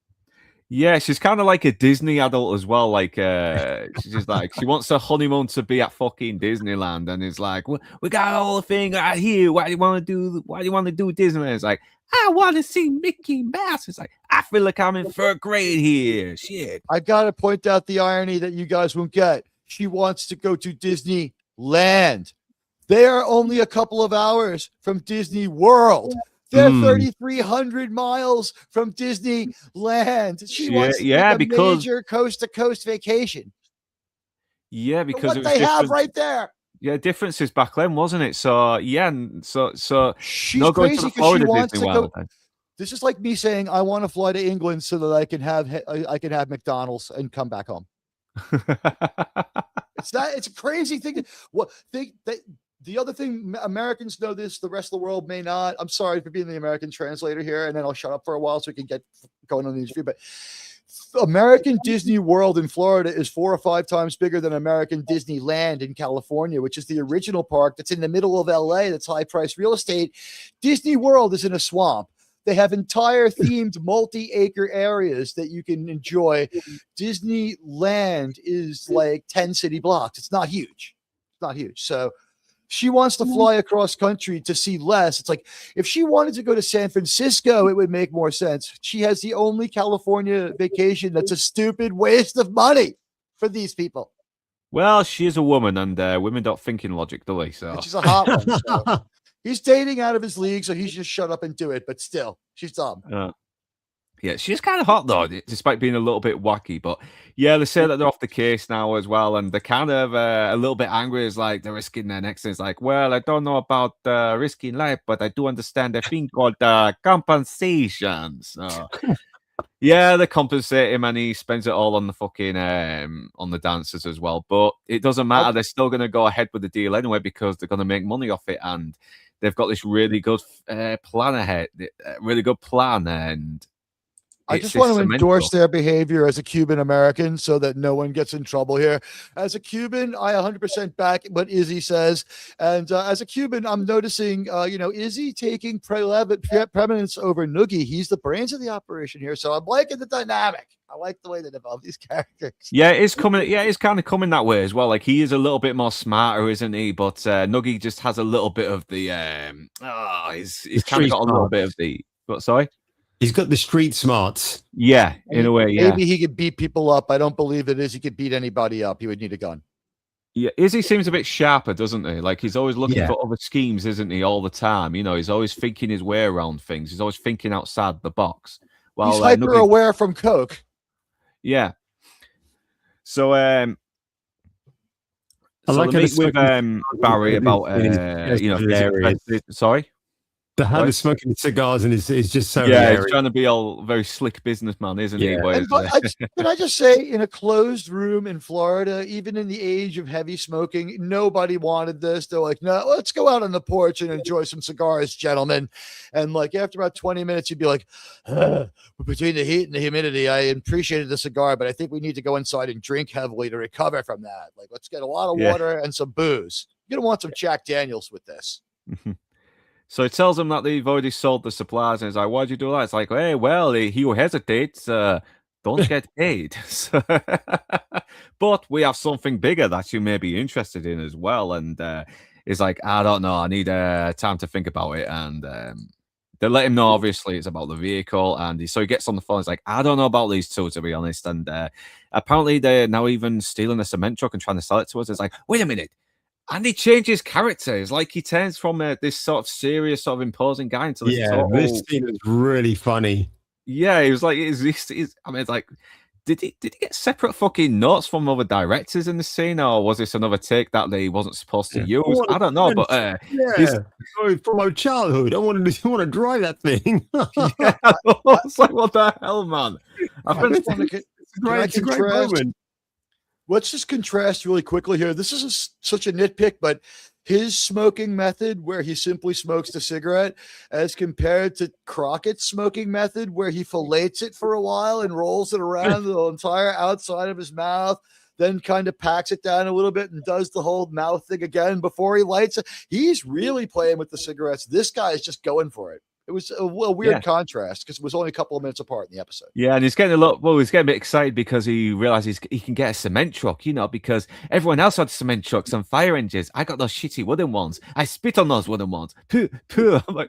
Yeah, she's kind of like a Disney adult as well. Like, she's just like, she wants her honeymoon to be at fucking Disneyland, and it's like, we got a whole thing right here. Why do you want to do? Why do you want to do Disneyland? It's like, I want to see Mickey Mouse. It's like, I feel like I'm in third grade here. Shit. I got to point out the irony that you guys won't get. She wants to go to Disneyland. They are only a couple of hours from Disney World. They're 3,300 miles from Disneyland. She wants to take a major coast-to-coast vacation. Yeah, because what they have right there. Yeah, differences back then, wasn't it? So yeah, so she's crazy because she wants to go. Then. This is like me saying I want to fly to England so that I can have McDonald's and come back home. It's a crazy thing. The other thing, Americans know this, the rest of the world may not. I'm sorry for being the American translator here, and then I'll shut up for a while so we can get going on the interview. But American Disney World in Florida is 4 or 5 times bigger than American Disneyland in California, which is the original park that's in the middle of LA. That's high-priced real estate. Disney World is in a swamp. They have entire themed multi-acre areas that you can enjoy. Disneyland is like 10 city blocks. It's not huge. It's not huge. So she wants to fly across country to see less. It's like if she wanted to go to San Francisco, it would make more sense. She has the only California vacation that's a stupid waste of money for these people. Well, she is a woman, and women don't think in logic, do they? So and she's a hot one. So. He's dating out of his league, so he should just shut up and do it. But still, she's dumb. Yeah, she's kind of hot though, despite being a little bit wacky. But yeah, they say that they're off the case now as well, and they're kind of a little bit angry. It's like they're risking their necks. It's like, well, I don't know about risking life, but I do understand a thing called compensation. So yeah, they compensate him, and he spends it all on the fucking on the dancers as well. But it doesn't matter; they're still going to go ahead with the deal anyway because they're going to make money off it, and they've got this really good plan ahead, really good plan, and. I just want to endorse their behavior as a Cuban American so that no one gets in trouble here. As a Cuban, I 100% back what Izzy says. And as a Cuban, I'm noticing, Izzy taking preeminence over Noogie. He's the brains of the operation here. So I'm liking the dynamic. I like the way they develop these characters. Yeah, it's coming. Yeah, it's kind of coming that way as well. Like he is a little bit more smarter, isn't he? But Noogie just has a little bit of the. He's kind of got a little bit of the. What? Sorry. He's got the street smarts. Yeah, in a way, yeah. Maybe he could beat people up. I don't believe that Izzy could beat anybody up. He would need a gun. Yeah, Izzy seems a bit sharper, doesn't he? Like he's always looking for other schemes, isn't he, all the time? You know, he's always thinking his way around things. He's always thinking outside the box. Well, he's hyper aware from coke. Yeah. So I like meet with Barry about sorry. The habit of smoking cigars and is just so he's trying to be all very slick businessman, isn't he? Can I just say, in a closed room in Florida, even in the age of heavy smoking, nobody wanted this. They're like, no, let's go out on the porch and enjoy some cigars, gentlemen. And like after about 20 minutes, you'd be like, between the heat and the humidity, I appreciated the cigar, but I think we need to go inside and drink heavily to recover from that. Like, let's get a lot of water and some booze. You're going to want some Jack Daniels with this. So it tells them that they've already sold the supplies, and it's like, why'd you do that? It's like, hey, well, he who hesitates don't get paid. but we have something bigger that you may be interested in as well. And he's like, I don't know, I need time to think about it. And they let him know, obviously, it's about the vehicle. And so he gets on the phone. He's like, I don't know about these two, to be honest. And apparently they're now even stealing a cement truck and trying to sell it to us. It's like, wait a minute. And he changes characters. Like, he turns from this sort of serious, sort of imposing guy into this this scene is really funny. Yeah, he was like, I mean, it's like, did he get separate fucking notes from other directors in the scene, or was this another take that they wasn't supposed to use? I don't know, but from my childhood, I want to drive that thing. Yeah, I was like, what the hell, man? It's a great moment. Let's just contrast really quickly here. This is such a nitpick, but his smoking method, where he simply smokes the cigarette, as compared to Crockett's smoking method, where he fillets it for a while and rolls it around the entire outside of his mouth, then kind of packs it down a little bit and does the whole mouth thing again before he lights it. He's really playing with the cigarettes. This guy is just going for it. It was a weird contrast because it was only a couple of minutes apart in the episode. Yeah, and he's getting he's getting a bit excited because he realizes he can get a cement truck, because everyone else had cement trucks and fire engines. I got those shitty wooden ones. I spit on those wooden ones. I'm like,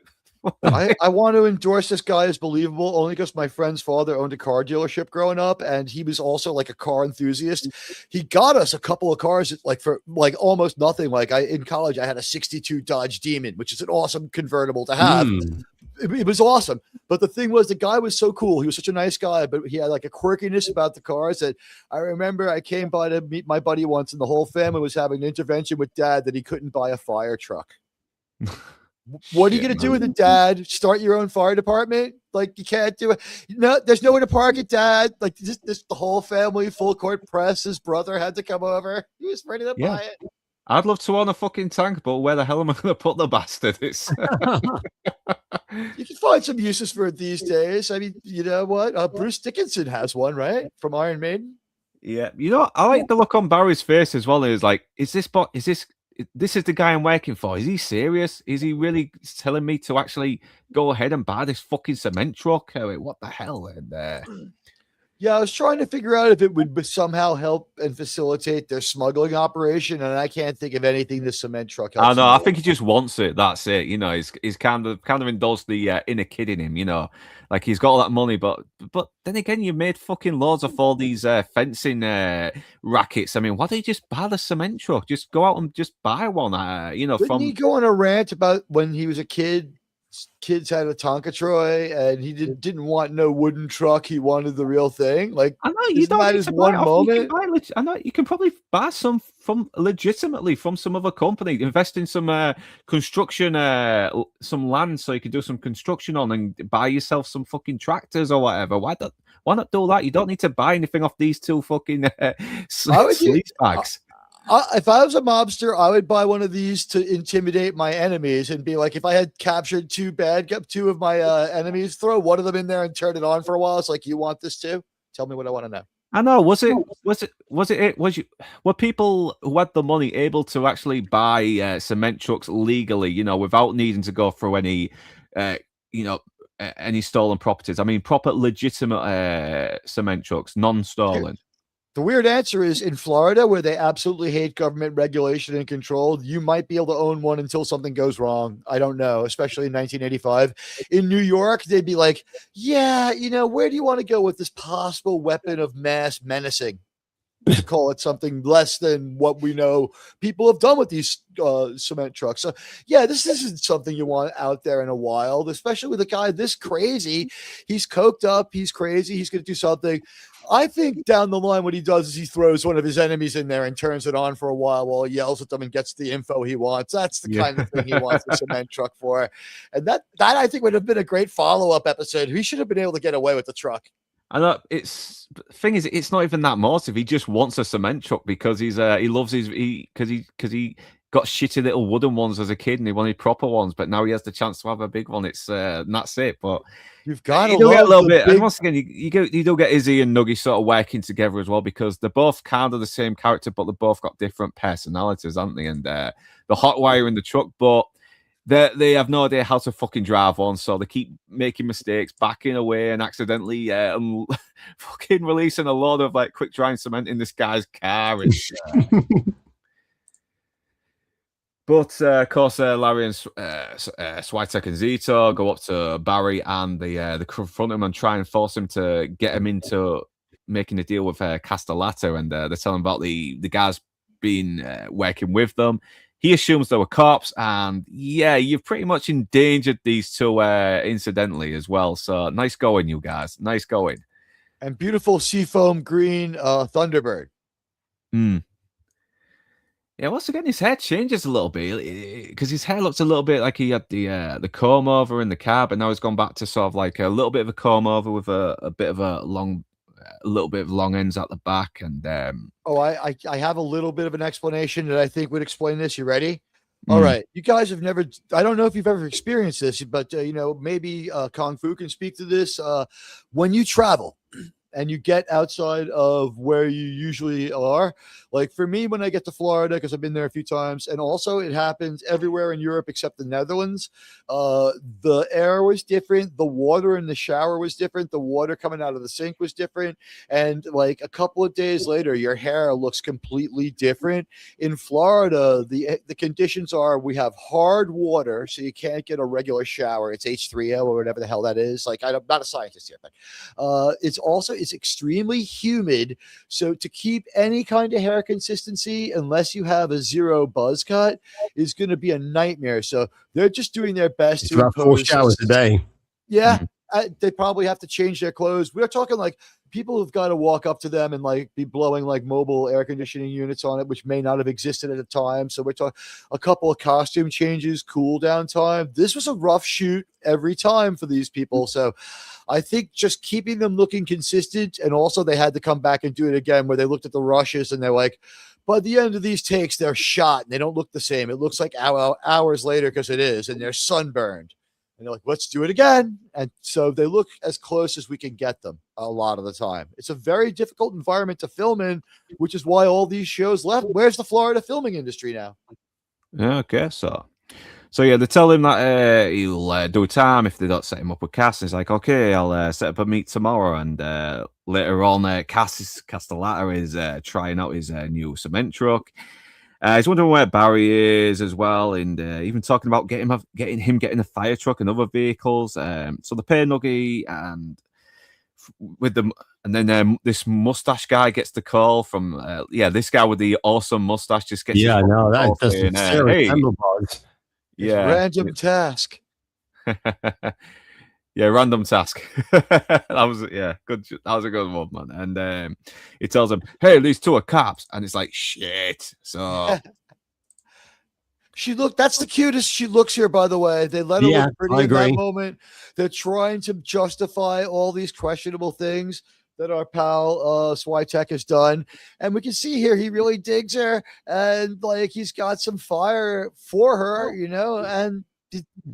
I want to endorse this guy as believable only because my friend's father owned a car dealership growing up, and he was also like a car enthusiast. He got us a couple of cars for almost nothing. Like in college, I had a 62 Dodge Demon, which is an awesome convertible to have. It was awesome. But the thing was, the guy was so cool. He was such a nice guy, but he had like a quirkiness about the cars that I remember I came by to meet my buddy once, and the whole family was having an intervention with Dad that he couldn't buy a fire truck. What are you going to do with it, Dad? Start your own fire department? Like, you can't do it. No, there's nowhere to park it, Dad. Like, this the whole family, full court press. His brother had to come over. He was ready to buy it. I'd love to own a fucking tank, but where the hell am I going to put the bastard? You can find some uses for it these days. I mean, you know what? Bruce Dickinson has one, right? From Iron Maiden. Yeah. I like the look on Barry's face as well. Is like, this is the guy I'm working for. Is he serious? Is he really telling me to actually go ahead and buy this fucking cement truck? What the hell? And yeah, I was trying to figure out if it would somehow help and facilitate their smuggling operation, and I can't think of anything the cement truck helps. I know. I think he just wants it. That's it. He's kind of indulged the inner kid in him. Like he's got all that money, but then again, you made fucking loads of all these fencing rackets. I mean, why don't you just buy the cement truck? Just go out and just buy one. Didn't he go on a rant about when he was a kid? Kids had a Tonka Troy, and he didn't want no wooden truck. He wanted the real thing. Like, I know you don't need to one buy moment. I know you can probably buy some legitimately from some other company. Invest in some construction, some land, so you can do some construction on, and buy yourself some fucking tractors or whatever. Why not do that? You don't need to buy anything off these two fucking sleaze bags. If I was a mobster, I would buy one of these to intimidate my enemies and be like, if I had captured two of my enemies, throw one of them in there and turn it on for a while. It's like, you want this too? Tell me what I want to know. I know. Were people who had the money able to actually buy cement trucks legally, without needing to go through any, any stolen properties? I mean, proper legitimate cement trucks, non-stolen. The weird answer is in Florida, where they absolutely hate government regulation and control, you might be able to own one until something goes wrong. I don't know, especially in 1985. In New York, they'd be like, yeah, where do you want to go with this possible weapon of mass menacing? To call it something less than what we know people have done with these cement trucks. So, yeah, this isn't something you want out there in a wild, especially with a guy this crazy. He's coked up. He's crazy. He's going to do something. I think down the line, what he does is he throws one of his enemies in there and turns it on for a while he yells at them and gets the info he wants. That's the kind of thing he wants the cement truck for. And that I think would have been a great follow-up episode. He should have been able to get away with the truck. I know it's not even that motive. He just wants a cement truck because he loves because he got shitty little wooden ones as a kid and he wanted proper ones, but now he has the chance to have a big one. It's that's it. But you've got to get a little bit. And once again, you do get Izzy and Nuggy sort of working together as well because they're both kind of the same character, but they've both got different personalities, aren't they? And the hot wire in the truck, but they have no idea how to fucking drive one, so they keep making mistakes, backing away, and accidentally fucking releasing a load of like quick drying cement in this guy's car. But of course, Larry and Switek and Zito go up to Barry, and they confront him and try and force him to get him into making a deal with Castellata, and they're telling about the guys being working with them. He assumes they were cops, and yeah, you've pretty much endangered these two incidentally as well. So nice going, you guys. Nice going. And beautiful seafoam green Thunderbird. Yeah, once again, his hair changes a little bit because his hair looks a little bit like he had the comb over in the car, but now he's gone back to sort of like a little bit of a comb over with a bit of a little bit of long ends at the back. And I have a little bit of an explanation that I think would explain this. You ready? All right, you guys have never. I don't know if you've ever experienced this, but maybe Kung Fu can speak to this. When you travel and you get outside of where you usually are. Like for me, when I get to Florida, because I've been there a few times, and also it happens everywhere in Europe except the Netherlands, the air was different. The water in the shower was different. The water coming out of the sink was different. And like a couple of days later, your hair looks completely different. In Florida, the conditions are we have hard water, so you can't get a regular shower. It's H3O or whatever the hell that is. Like I'm not a scientist here, but it's extremely humid. So to keep any kind of hair consistency, unless you have a zero buzz cut, is going to be a nightmare. So they're just doing their best to about 4 showers a day. Yeah. They probably have to change their clothes. We're talking like people have got to walk up to them and like be blowing like mobile air conditioning units on it, which may not have existed at the time. So we're talking a couple of costume changes, cool down time. This was a rough shoot every time for these people. So I think just keeping them looking consistent, and also they had to come back and do it again where they looked at the rushes and they're like, by the end of these takes, they're shot and they don't look the same. It looks like hours later because it is, and they're sunburned. And they're like, let's do it again. And so they look as close as we can get them a lot of the time. It's a very difficult environment to film in, which is why all these shows left. Where's the Florida filming industry now? Yeah, okay, so yeah, they tell him that he'll do time if they don't set him up with Cass. He's like, okay, I'll set up a meet tomorrow. And later on, Castellata is trying out his new cement truck. He's wondering where Barry is as well, and even talking about getting a fire truck and other vehicles. So the pay Nuggy and with them, and then this mustache guy gets the call from this guy with the awesome mustache just gets that doesn't random task. Yeah, random task. That was good. That was a good one, man. And he tells him, "Hey, these two are cops," and it's like shit. So that's the cutest she looks here, by the way. They let her look pretty in that moment. They're trying to justify all these questionable things that our pal Switek has done. And we can see here he really digs her, and like he's got some fire for her, and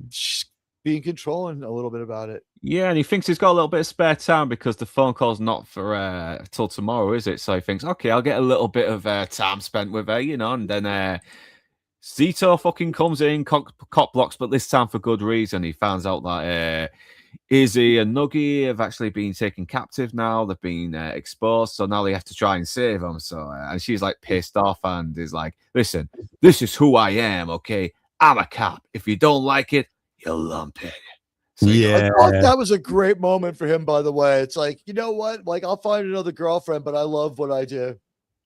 she's being controlling a little bit about it. Yeah, and he thinks he's got a little bit of spare time because the phone call's not for till tomorrow, is it? So he thinks, okay, I'll get a little bit of time spent with her, and then Zito fucking comes in, cop blocks, but this time for good reason. He finds out that Izzy and Nuggy have actually been taken captive now. They've been exposed, so now they have to try and save them. So, and she's like pissed off and is like, listen, this is who I am, okay? I'm a cop. If you don't like it, you'll lump it. So, I thought that was a great moment for him, by the way. It's like, you know what? Like, I'll find another girlfriend, but I love what I do.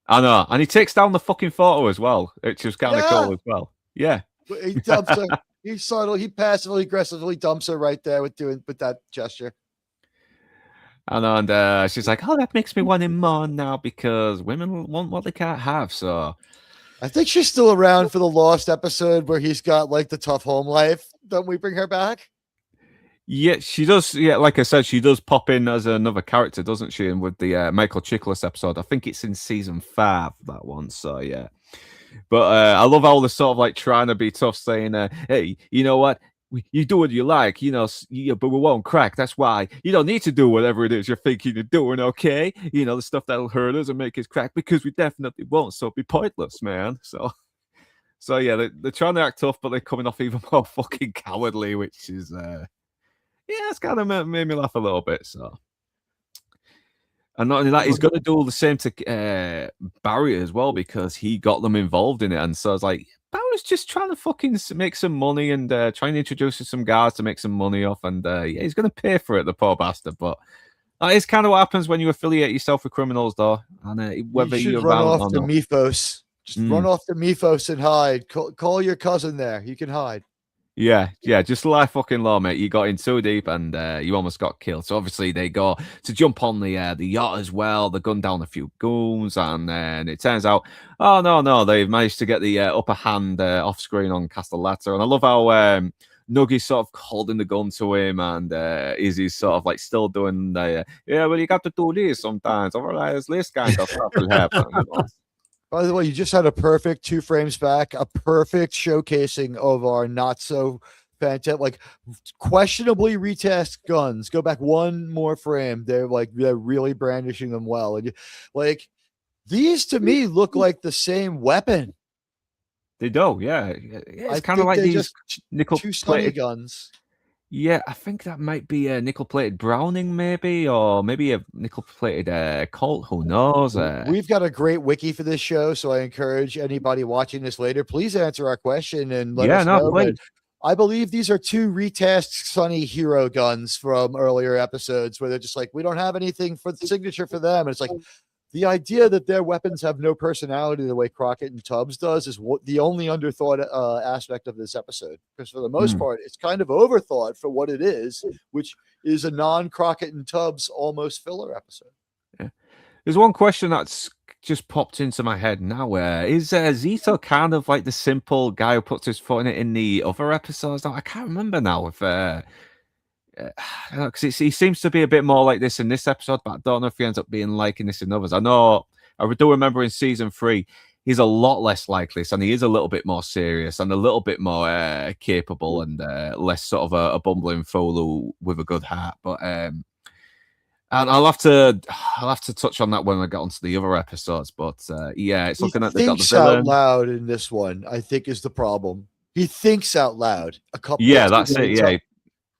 I know. And he takes down the fucking photo as well, which was kind of cool as well. Yeah. He dumps her. He passively, aggressively dumps her right there with that gesture. I know, and she's like, oh, that makes me want him more now because women want what they can't have, so... I think she's still around for the Lost episode where he's got like the tough home life. Don't we bring her back? Yeah, she does. Yeah, like I said, she does pop in as another character, doesn't she? And with the Michael Chiklis episode, I think it's in season 5, that one. So yeah, but I love how they're sort of like trying to be tough, saying, "Hey, you know what? You do what you like, but we won't crack. That's why you don't need to do whatever it is you're thinking you're doing, okay? The stuff that'll hurt us and make us crack because we definitely won't. So it'd be pointless, man." So So yeah, they're trying to act tough, but they're coming off even more fucking cowardly, which is it's kind of made me laugh a little bit. So, and not only that, he's going to do the same to Barry as well because he got them involved in it, and so it's like Barry's just trying to fucking make some money and trying to introduce some guys to make some money off, and he's going to pay for it, the poor bastard. But that is kind of what happens when you affiliate yourself with criminals, though, and whether you're run around off or to not. Mythos. Just run off to Mythos and hide. Call your cousin there. You can hide. Yeah, just like fucking law, mate. You got in too deep and you almost got killed. So obviously they go to jump on the yacht as well. They gun down a few goons, and then it turns out, oh no, they've managed to get the upper hand off screen on Castelletta. And I love how Nuggy's sort of holding the gun to him, and Izzy's sort of like still doing the well, you got to do this sometimes, otherwise this kind of stuff will happen. By the way, you just had a perfect 2 frames back, a perfect showcasing of our not so fantastic, like questionably retest guns. Go back one more frame. They're really brandishing them well. And like these to me look like the same weapon. They do, yeah. It's kind of like these nickel-plated guns. Yeah, I think that might be a nickel-plated Browning, maybe, or maybe a nickel-plated Colt. Who knows? We've got a great wiki for this show, so I encourage anybody watching this later, please answer our question and let us know. But I believe these are 2 retest Sonny hero guns from earlier episodes where they're just like, we don't have anything for the signature for them. And it's like, the idea that their weapons have no personality the way Crockett and Tubbs does is the only underthought aspect of this episode. Because for the most part, it's kind of overthought for what it is, which is a non-Crockett and Tubbs almost filler episode. Yeah. There's one question that's just popped into my head now. Is Zito kind of like the simple guy who puts his foot in it in the other episodes? Now, I can't remember now if... because he seems to be a bit more like this in this episode, but I don't know if he ends up being like in this in others. I do remember in season 3 he's a lot less like this, and he is a little bit more serious and a little bit more capable and less sort of a bumbling fool with a good heart. But and I'll have to touch on that when I get onto the other episodes. But it's looking at the thinks out loud in this one, I think, is the problem. He thinks out loud a couple. Yeah, that's it. Yeah.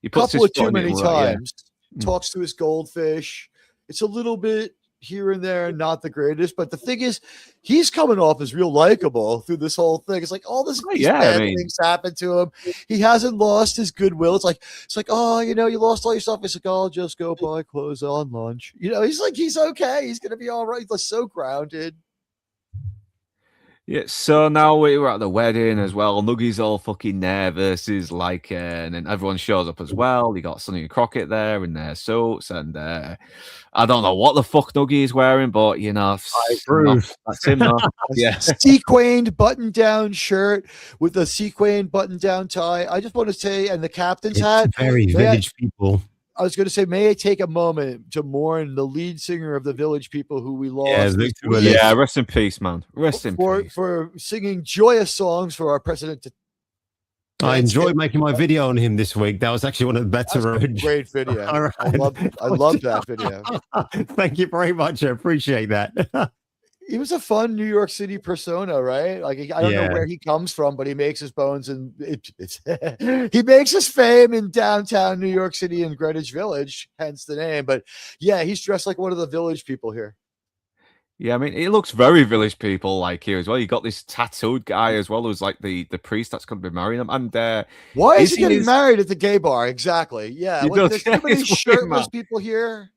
He puts couple of too many times. Talks to his goldfish. It's a little bit here and there, not the greatest. But the thing is, he's coming off as real likable through this whole thing. It's like all this bad things happen to him. He hasn't lost his goodwill. It's like, oh, you lost all your stuff. It's like, oh, I'll just go buy clothes on lunch. He's like, he's okay. He's gonna be all right. He's so grounded. Yeah, so now we're at the wedding as well. Nuggy's all fucking nervous. He's like, and then everyone shows up as well. You got Sonny and Crockett there in their suits, and I don't know what the fuck Nuggy is wearing, but that's him. Yeah, sequined button-down shirt with a sequined button-down tie. I just want to say, and the captain's hat. Very Village People. I was going to say, may I take a moment to mourn the lead singer of the Village People who we lost? Yeah, rest in peace, man. Rest in peace. For singing joyous songs for our president. I enjoyed making my video on him this week. That was actually one of the better. Great video. Right. I love that video. Thank you very much. I appreciate that. He was a fun New York City persona, right? Like, I don't know where he comes from, but he makes his bones and he makes his fame in downtown New York City in Greenwich Village, hence the name. But yeah, he's dressed like one of the Village People here. Yeah, I mean, it looks very Village People like here as well. You got this tattooed guy as well, who's like the priest that's going to be marrying him. And why is he getting married at the gay bar? Exactly. Yeah, there's too many shirtless people here.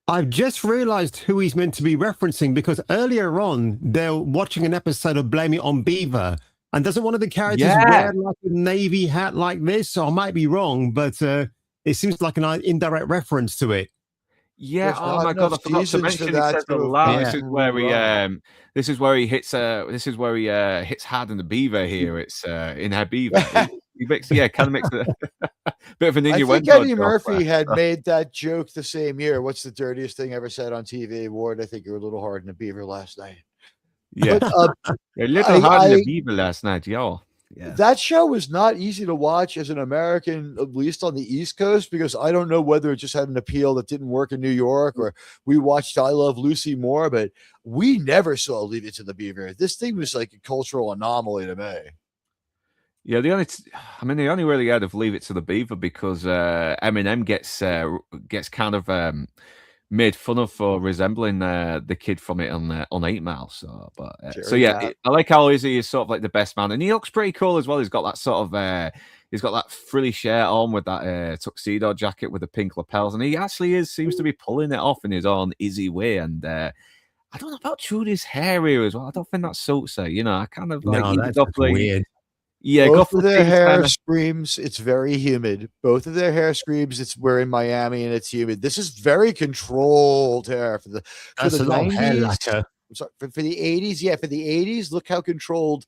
I've just realized who he's meant to be referencing, because earlier on they're watching an episode of Blame It on Beaver, and doesn't one of the characters wear like a navy hat like this? So I might be wrong, but it seems like an indirect reference to it. Yeah. Oh my god, I forgot to mention he says a lot. This is where he hits hits hard in the beaver here. It's in her beaver. He makes kind of makes a bit of an innuendo. I think Eddie Murphy had made that joke the same year. What's the dirtiest thing ever said on TV? Ward, I think you were a little hard in the beaver last night. Yeah, a little hard in the beaver last night, y'all. Yeah. That show was not easy to watch as an American, at least on the East Coast, because I don't know whether it just had an appeal that didn't work in New York, or we watched I Love Lucy more, but we never saw Leave It to the Beaver. This thing was like a cultural anomaly to me. Yeah, they only really had of Leave It to the Beaver because Eminem gets kind of made fun of for resembling the kid from it on 8 Mile. So Jerry yeah, Mapp. I like how Izzy is sort of like the best man, and he looks pretty cool as well. He's got that sort of he's got that frilly shirt on with that tuxedo jacket with the pink lapels, and he actually seems to be pulling it off in his own Izzy way. And I don't know about Trudy's hair here as well. I don't think that suits her. You know, I kind of like No, that's go just for weird. yeah, go Both for of the their hair kinda. screams it's very humid. Both of their hair screams we're in Miami and it's humid. This is very controlled hair for the That's a lot of hair 90s. lacquer. I'm sorry, for the 80s. Yeah, for the 80s, look how controlled.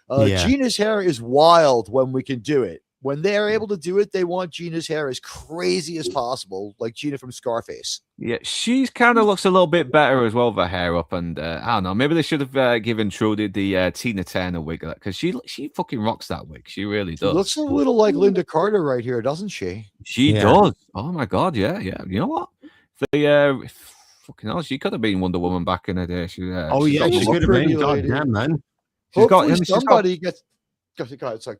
Yeah. Gina's hair is wild when we can do it. When they're able to do it, they want Gina's hair as crazy as possible, like Gina from Scarface. Yeah, she's kind of looks a little bit better as well with her hair up, and I don't know. Maybe they should have given Trudy the Tina Turner wig because she fucking rocks that wig. She really She does. looks a little like Linda Carter right here, doesn't she? She Yeah. does. Oh my god, yeah. You know what? Fucking hell, she could have been Wonder Woman back in the day. She Yeah, got she one could have pretty been. God lady. damn, man. Hopefully somebody gets. Go ahead, it's like.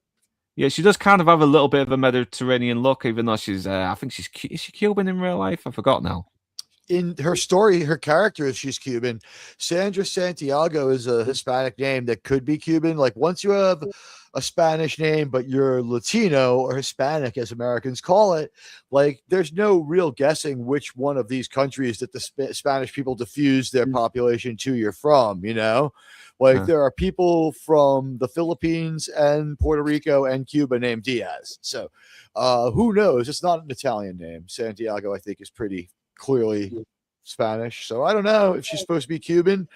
Yeah, she does kind of have a little bit of a Mediterranean look, even though she's. I think is she Cuban in real life? I forgot now. In her story, her character is she's Cuban. Sandra Santiago is a Hispanic name that could be Cuban. Like once you have a Spanish name, but you're Latino or Hispanic, as Americans call it, like there's no real guessing which one of these countries that the Spanish people diffuse their population to you're from, you know? Like there are people from the Philippines and Puerto Rico and Cuba named Diaz. So who knows? It's not an Italian name. Santiago, I think, is pretty clearly Spanish. So I don't know if she's supposed to be Cuban,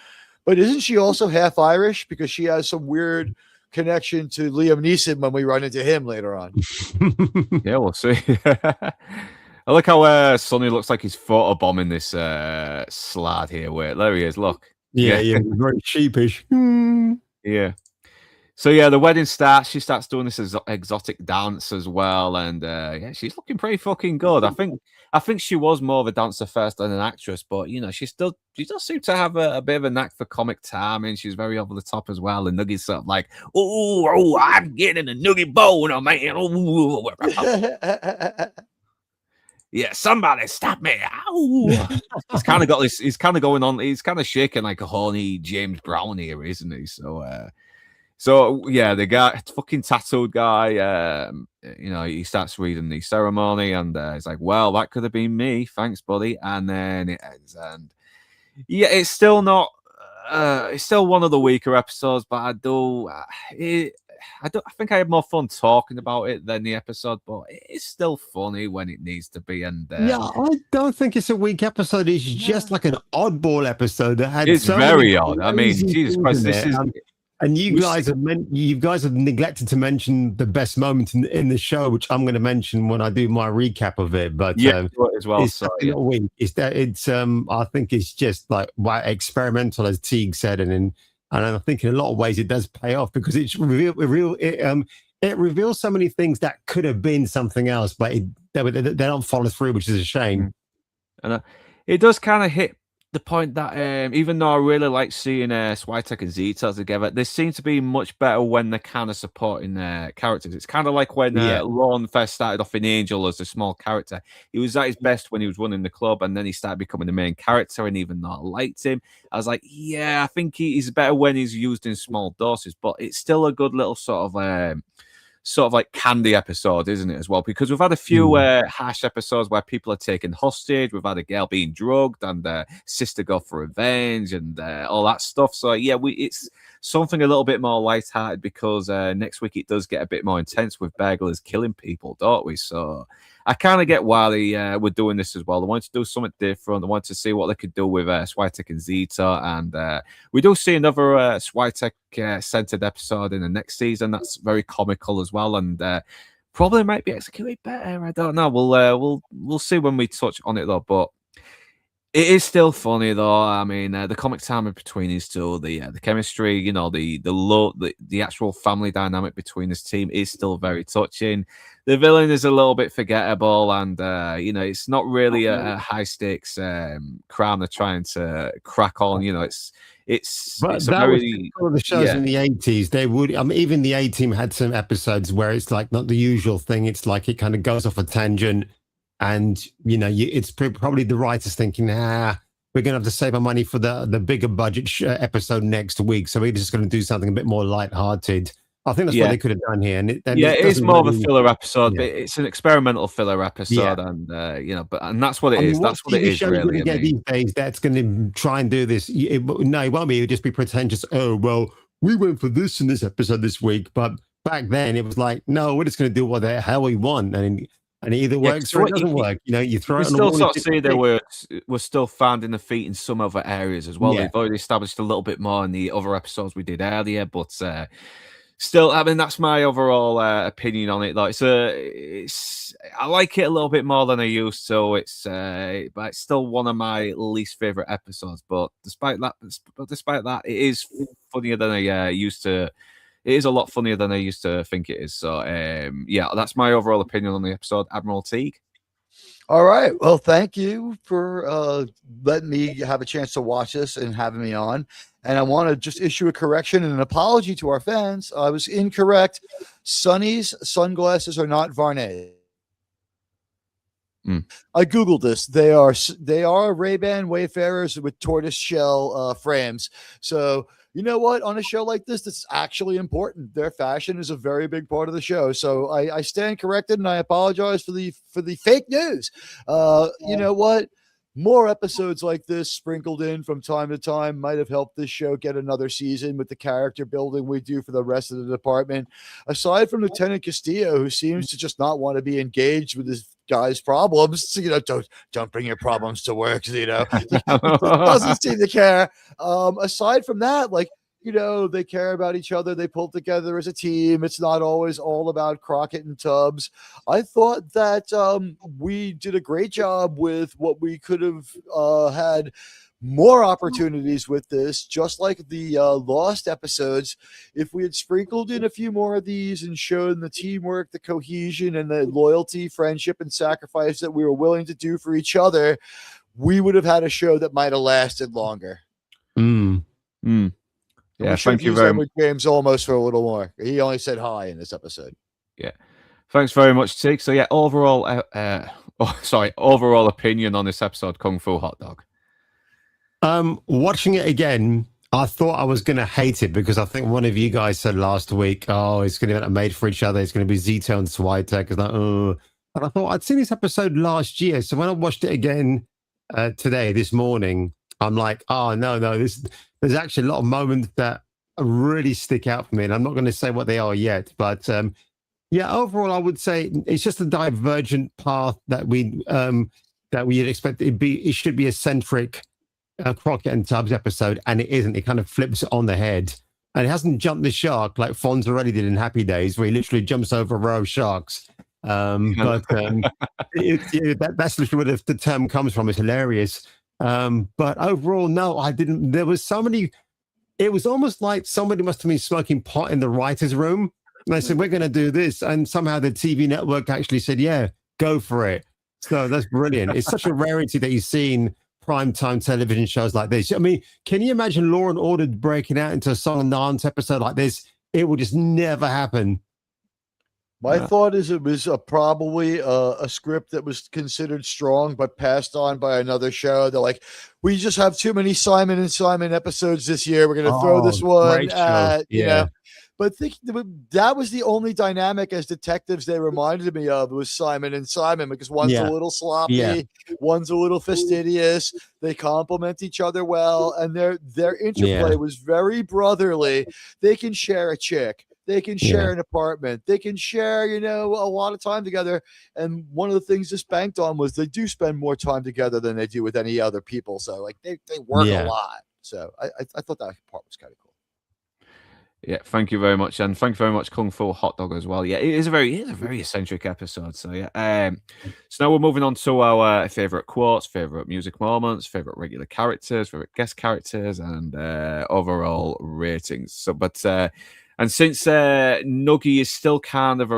but isn't she also half Irish because she has some weird connection to Liam Neeson when we run into him later on? Yeah, we'll see. I like how Sonny looks like he's photobombing this slad here. Wait, there he is. Look. Yeah, very sheepish. Yeah. So yeah, the wedding starts. She starts doing this exotic dance as well, and yeah, she's looking pretty fucking good. I think she was more of a dancer first than an actress, but you know, she does seem to have a bit of a knack for comic timing. She's very over the top as well. And Nugget's sort of like, oh, I'm getting a Nugget bone, man. Ooh. Yeah, somebody stop me. Ow. He's kind of got this, he's kind of going on, he's kind of shaking like a horny James Brown here, isn't he? So yeah, the guy, fucking tattooed guy, you know, he starts reading the ceremony and he's like, well, that could have been me. Thanks, buddy. And then it ends. And yeah, it's still not, it's still one of the weaker episodes, but I think I had more fun talking about it than the episode, but it's still funny when it needs to be. And yeah, I don't think it's a weak episode. It's just like an oddball episode that had. It's very odd. I mean, Jesus Christ, this is. And you guys have neglected to mention the best moment in the show, which I'm going to mention when I do my recap of it. But yeah, as well. It's not weak. I think it's just like experimental, as Teague said, and I think in a lot of ways it does pay off because it reveals so many things that could have been something else, but they don't follow through, which is a shame. And it does kind of hit the point that even though I really like seeing Switek and Zeta together, they seem to be much better when they're kind of supporting characters. It's kind of like when Lorne first started off in Angel as a small character. He was at his best when he was running the club, and then he started becoming the main character, and even though I liked him, I was like, yeah, I think he's better when he's used in small doses, but it's still a good little sort of like candy episode, isn't it, as well? Because we've had a few harsh episodes where people are taken hostage. We've had a girl being drugged and sister go for revenge and all that stuff. So yeah, it's something a little bit more lighthearted because next week it does get a bit more intense with burglars killing people, don't we? So I kind of get why they were doing this as well. They wanted to do something different. They wanted to see what they could do with Switek and Zeta. And we do see another Switek-centered episode in the next season. That's very comical as well. And probably might be executed better. I don't know. We'll see when we touch on it, though. But It is still funny though. I mean, the comic timing between is still the chemistry. You know, the actual family dynamic between this team is still very touching. The villain is a little bit forgettable, and you know, it's not really a high stakes crime they're trying to crack on. You know, it's But a that very was one of the shows in the 80s. They would, I mean, even the A Team had some episodes where it's like not the usual thing. It's like it kind of goes off a tangent, and you know, it's probably the writers thinking, we're going to have to save our money for the bigger budget episode next week, so we're just going to do something a bit more lighthearted. I think that's what they could have done here. And it is more of a filler episode, but it's an experimental filler episode, and you know, and that's what it is. That's what it is, really. Get these days that's going to try and do this. No, it won't be. It'll just be pretentious. Oh well, we went for this in this episode this week, but back then it was like, no, we're just going to do what the hell we want, and it either works or it doesn't work. You know, you throw it on the wall. We still sort of see that we're still finding the feet in some other areas as well. They've already established a little bit more in the other episodes we did earlier, but still, I mean, that's my overall opinion on it. Though I like it a little bit more than I used to. But it's still one of my least favorite episodes. But despite that, it is funnier than I used to. It is a lot funnier than I used to think it is. So, yeah, that's my overall opinion on the episode. Admiral Teague. All right. Well, thank you for letting me have a chance to watch this and having me on. And I want to just issue a correction and an apology to our fans. I was incorrect. Sonny's sunglasses are not Varney. I Googled this. They are Ray-Ban Wayfarers with tortoise shell frames. So, you know what? On a show like this, that's actually important. Their fashion is a very big part of the show. So I stand corrected, and I apologize for the fake news. You know what? More episodes like this sprinkled in from time to time might have helped this show get another season with the character building we do for the rest of the department. Aside from Lieutenant Castillo, who seems to just not want to be engaged with his guy's problems, you know, don't bring your problems to work, you know, doesn't seem to care. Aside from that, like, you know, they care about each other. They pull together as a team. It's not always all about Crockett and Tubbs. I thought that we did a great job with what we could have had more opportunities with this, just like the Lost episodes. If we had sprinkled in a few more of these and shown the teamwork, the cohesion, and the loyalty, friendship, and sacrifice that we were willing to do for each other, we would have had a show that might have lasted longer. Yeah, thank you very much. James almost for a little more. He only said hi in this episode. Yeah, thanks very much, Tig. So yeah, overall, overall opinion on this episode, Kung Fu Hot Dog. Watching it again, I thought I was going to hate it because I think one of you guys said last week, "Oh, it's going to be made for each other. It's going to be Zito and Switek." It's like, oh, and I thought I'd seen this episode last year, so when I watched it again this morning, I'm like, oh no, there's actually a lot of moments that really stick out for me, and I'm not going to say what they are yet, but yeah, overall, I would say it's just a divergent path that we'd expect it should be a centric Crockett and Tubbs episode, and it isn't. It kind of flips it on the head, and it hasn't jumped the shark like Fonz already did in Happy Days, where he literally jumps over a row of sharks. But that's literally where the term comes from. It's hilarious. But overall, no, I didn't. There was so many. It was almost like somebody must have been smoking pot in the writer's room. And they said, we're going to do this. And somehow the TV network actually said, yeah, go for it. So that's brilliant. It's such a rarity that you've seen primetime television shows like this. I mean, can you imagine Law and Order breaking out into a song and dance episode like this? It would just never happen. My thought is it was probably a script that was considered strong, but passed on by another show. They're like, we just have too many Simon and Simon episodes this year. We're going to throw this one at, you know. But that was the only dynamic as detectives they reminded me of was Simon and Simon, because one's a little sloppy, one's a little fastidious. They complement each other well, and their interplay was very brotherly. They can share a chick. They can share an apartment. They can share, you know, a lot of time together. And one of the things this banked on was they do spend more time together than they do with any other people. So, like, they work a lot. So I thought that part was kind of cool. Yeah, thank you very much, and thank you very much, Kung Fu Hot Dog as well. Yeah, it is a very eccentric episode. So yeah, so now we're moving on to our favorite quotes, favorite music moments, favorite regular characters, favorite guest characters, and overall ratings. So, and since Nuggy is still kind of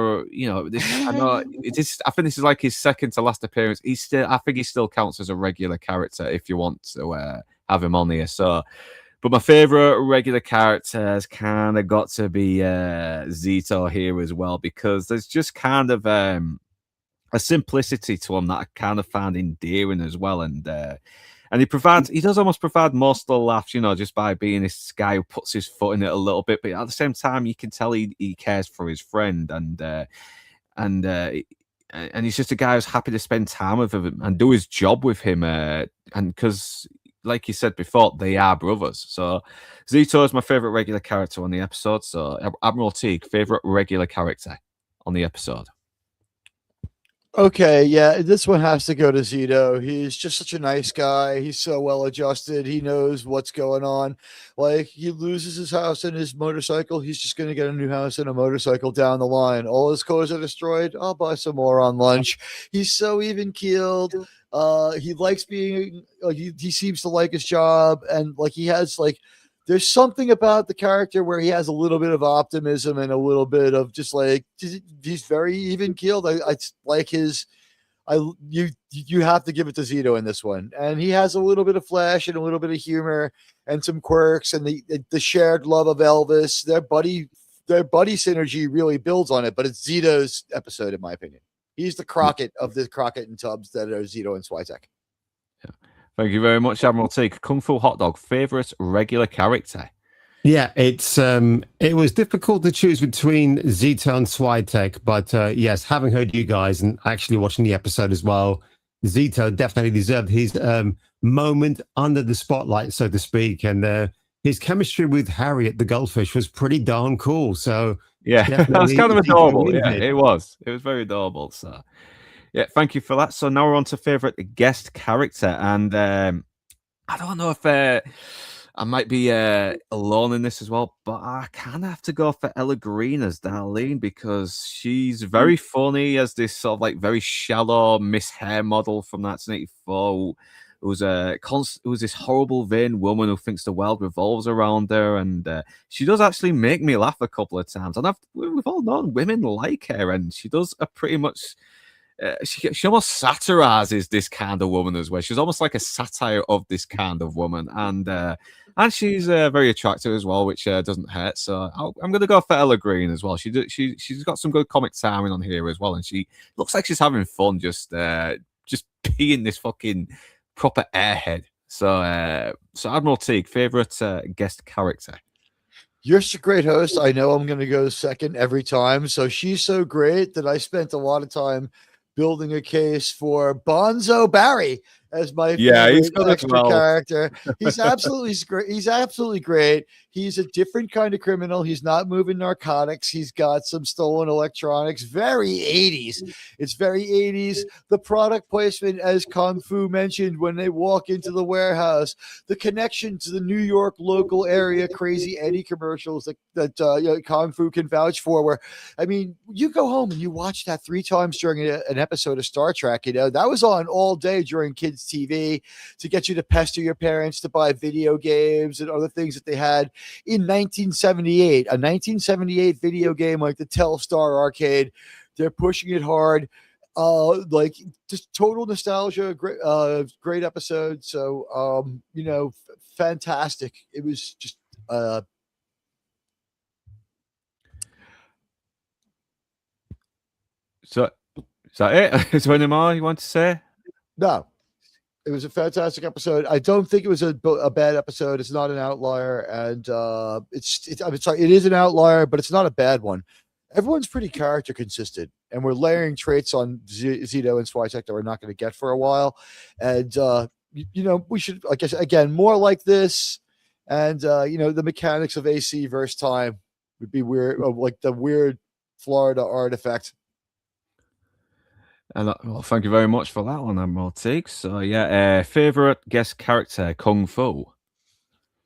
this, I know it is. I think this is like his second to last appearance. I think he still counts as a regular character if you want to have him on here. So. But my favorite regular character has kind of got to be Zito here as well, because there's just kind of a simplicity to him that I kind of found endearing as well, and he does almost provide most of the laughs, just by being this guy who puts his foot in it a little bit, but at the same time you can tell he cares for his friend, and he's just a guy who's happy to spend time with him and do his job with him, and because. Like you said before, they are brothers. So Zito is my favorite regular character on the episode. So Admiral Teague, favorite regular character on the episode. Okay, yeah, this one has to go to Zito. He's just such a nice guy. He's so well adjusted. He knows what's going on. Like, he loses his house and his motorcycle. He's just going to get a new house and a motorcycle down the line. All his clothes are destroyed. I'll buy some more on lunch. He's so even keeled. He likes being he seems to like his job, and like he has there's something about the character where he has a little bit of optimism and a little bit of just he's very even keeled. I like you have to give it to Zito in this one, and he has a little bit of flash and a little bit of humor and some quirks, and the shared love of Elvis. Their buddy synergy really builds on it, but it's Zito's episode in my opinion. He's the Crockett of the Crockett and Tubbs that are Zito and Switek. Yeah. Thank you very much, Admiral Teague. Kung Fu Hot Dog, favorite regular character. Yeah, it was difficult to choose between Zito and Switek, but yes, having heard you guys and actually watching the episode as well, Zito definitely deserved his moment under the spotlight, so to speak, and his chemistry with Harriet the goldfish was pretty darn cool. So yeah, that was kind of adorable. Yeah, it was very adorable. So yeah, thank you for that. So now we're on to favorite guest character, and I don't know if I might be alone in this as well, but I kind of have to go for Ella Green as Darlene, because she's very funny as this sort of very shallow Miss Hair model from 1984. Who was this horrible, vain woman who thinks the world revolves around her, and she does actually make me laugh a couple of times. And we've all known women like her, and she does a pretty much. She almost satirizes this kind of woman as well. She's almost like a satire of this kind of woman, and she's very attractive as well, which doesn't hurt. So I'm going to go for Ella Green as well. She's got some good comic timing on here as well, and she looks like she's having fun just being this fucking proper airhead. So Admiral Teague, favorite guest character. You're such a great host. I know I'm going to go second every time. So she's so great that I spent a lot of time building a case for Bonzo Barry as my favorite extra character. He's absolutely great. He's absolutely great. He's a different kind of criminal. He's not moving narcotics. He's got some stolen electronics. Very 80s. It's very 80s. The product placement, as Kung Fu mentioned, when they walk into the warehouse, the connection to the New York local area Crazy Eddie commercials that Kung Fu can vouch for. Where, I mean, you go home and you watch that 3 times during an episode of Star Trek. That was on all day during kids' TV to get you to pester your parents to buy video games and other things that they had in 1978. A 1978 video game like the Telstar Arcade. They're pushing it hard. Just total nostalgia. Great episode. So, fantastic. It was just So is that it? Is there any more you want to say? No. It was a fantastic episode. I don't think it was a bad episode. It's not an outlier, and it is an outlier, but it's not a bad one. Everyone's pretty character consistent, and we're layering traits on Zito and Switek that we're not going to get for a while. And we should, I guess, again, more like this, and the mechanics of AC versus time would be weird, like the weird Florida artifact. And well, thank you very much for that one, Admiral Teague. So yeah, favorite guest character, Kung Fu.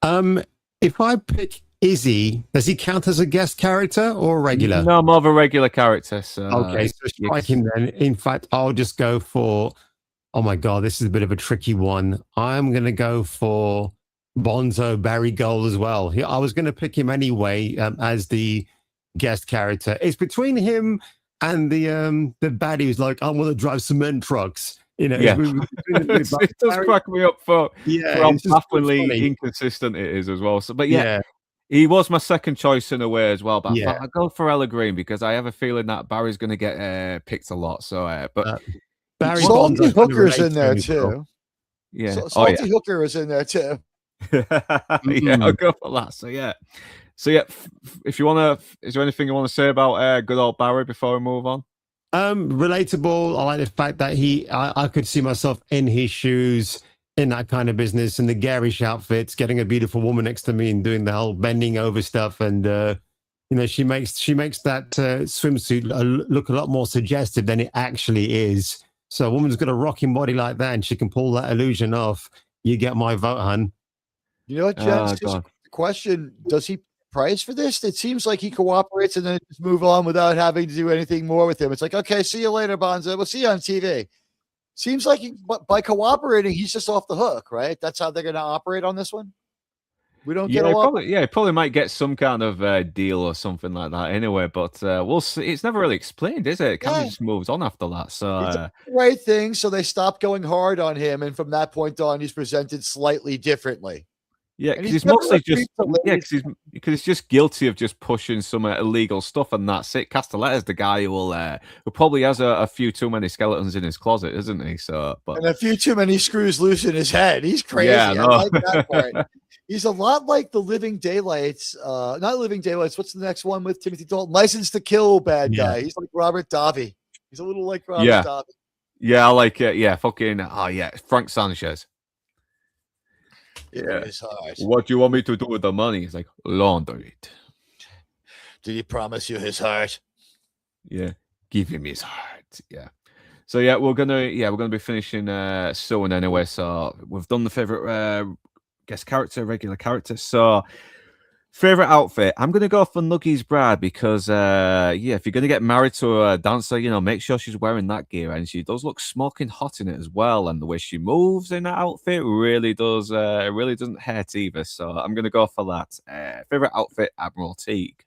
If I pick Does he count as a guest character or a regular? No, more of a regular character. So okay, so strike him then. In fact, I'll just go for, oh my God, this is a bit of a tricky one. I'm going to go for Bonzo Barry Gold as well. I was going to pick him anyway as the guest character. It's between him and the baddie who's like, I want to drive cement trucks. You know, yeah, it does crack me up for how bafflingly inconsistent it is as well. So, but yeah. He was my second choice in a way as well, but I thought I'd go for Earle Green because I have a feeling that Barry's going to get picked a lot. So, but Barry Salty Hooker's in there too. Yeah, Salty Hooker is in there too. Yeah, I'll go for that. So yeah, if you want to, is there anything you want to say about good old Barry before we move on? Relatable. I like the fact that I could see myself in his shoes. In that kind of business, and the garish outfits, getting a beautiful woman next to me and doing the whole bending over stuff, and she makes that swimsuit look a lot more suggestive than it actually is. So a woman's got a rocking body like that, and she can pull that illusion off. You get my vote, hun. You know what, Jen? Just question: does he price for this? It seems like he cooperates and then just move on without having to do anything more with him. It's like, okay, see you later, Bonzo. We'll see you on TV. Seems like by cooperating, he's just off the hook, right? That's how they're going to operate on this one. We don't get a lot. Probably might get some kind of deal or something like that anyway. But we'll see. It's never really explained, is it? It kind of just moves on after that. So the right thing. So they stop going hard on him, and from that point on, he's presented slightly differently. Yeah, because he's mostly just because he's just guilty of just pushing some illegal stuff, and that's it. Castelletti's the guy who probably has a few too many skeletons in his closet, isn't he? So, and a few too many screws loose in his head. He's crazy. Yeah, no. I like that part. He's a lot like the Living Daylights. Not Living Daylights. What's the next one with Timothy Dalton? License to Kill bad guy. He's like Robert Davi. He's a little like Robert Davi. Yeah, I like it. Yeah, Frank Sanchez. Yeah, his heart. What do you want me to do with the money? He's like, launder it. Did he promise you his heart? Yeah, give him his heart. Yeah. So yeah, we're gonna be finishing soon anyway. So we've done the favorite guest character, regular character. So favorite outfit, I'm gonna go for Nuggy's bride because if you're gonna get married to a dancer, make sure she's wearing that gear, and she does look smoking hot in it as well, and the way she moves in that outfit really does it really doesn't hurt either. So I'm gonna go for that. Favorite outfit, Admiral Teague.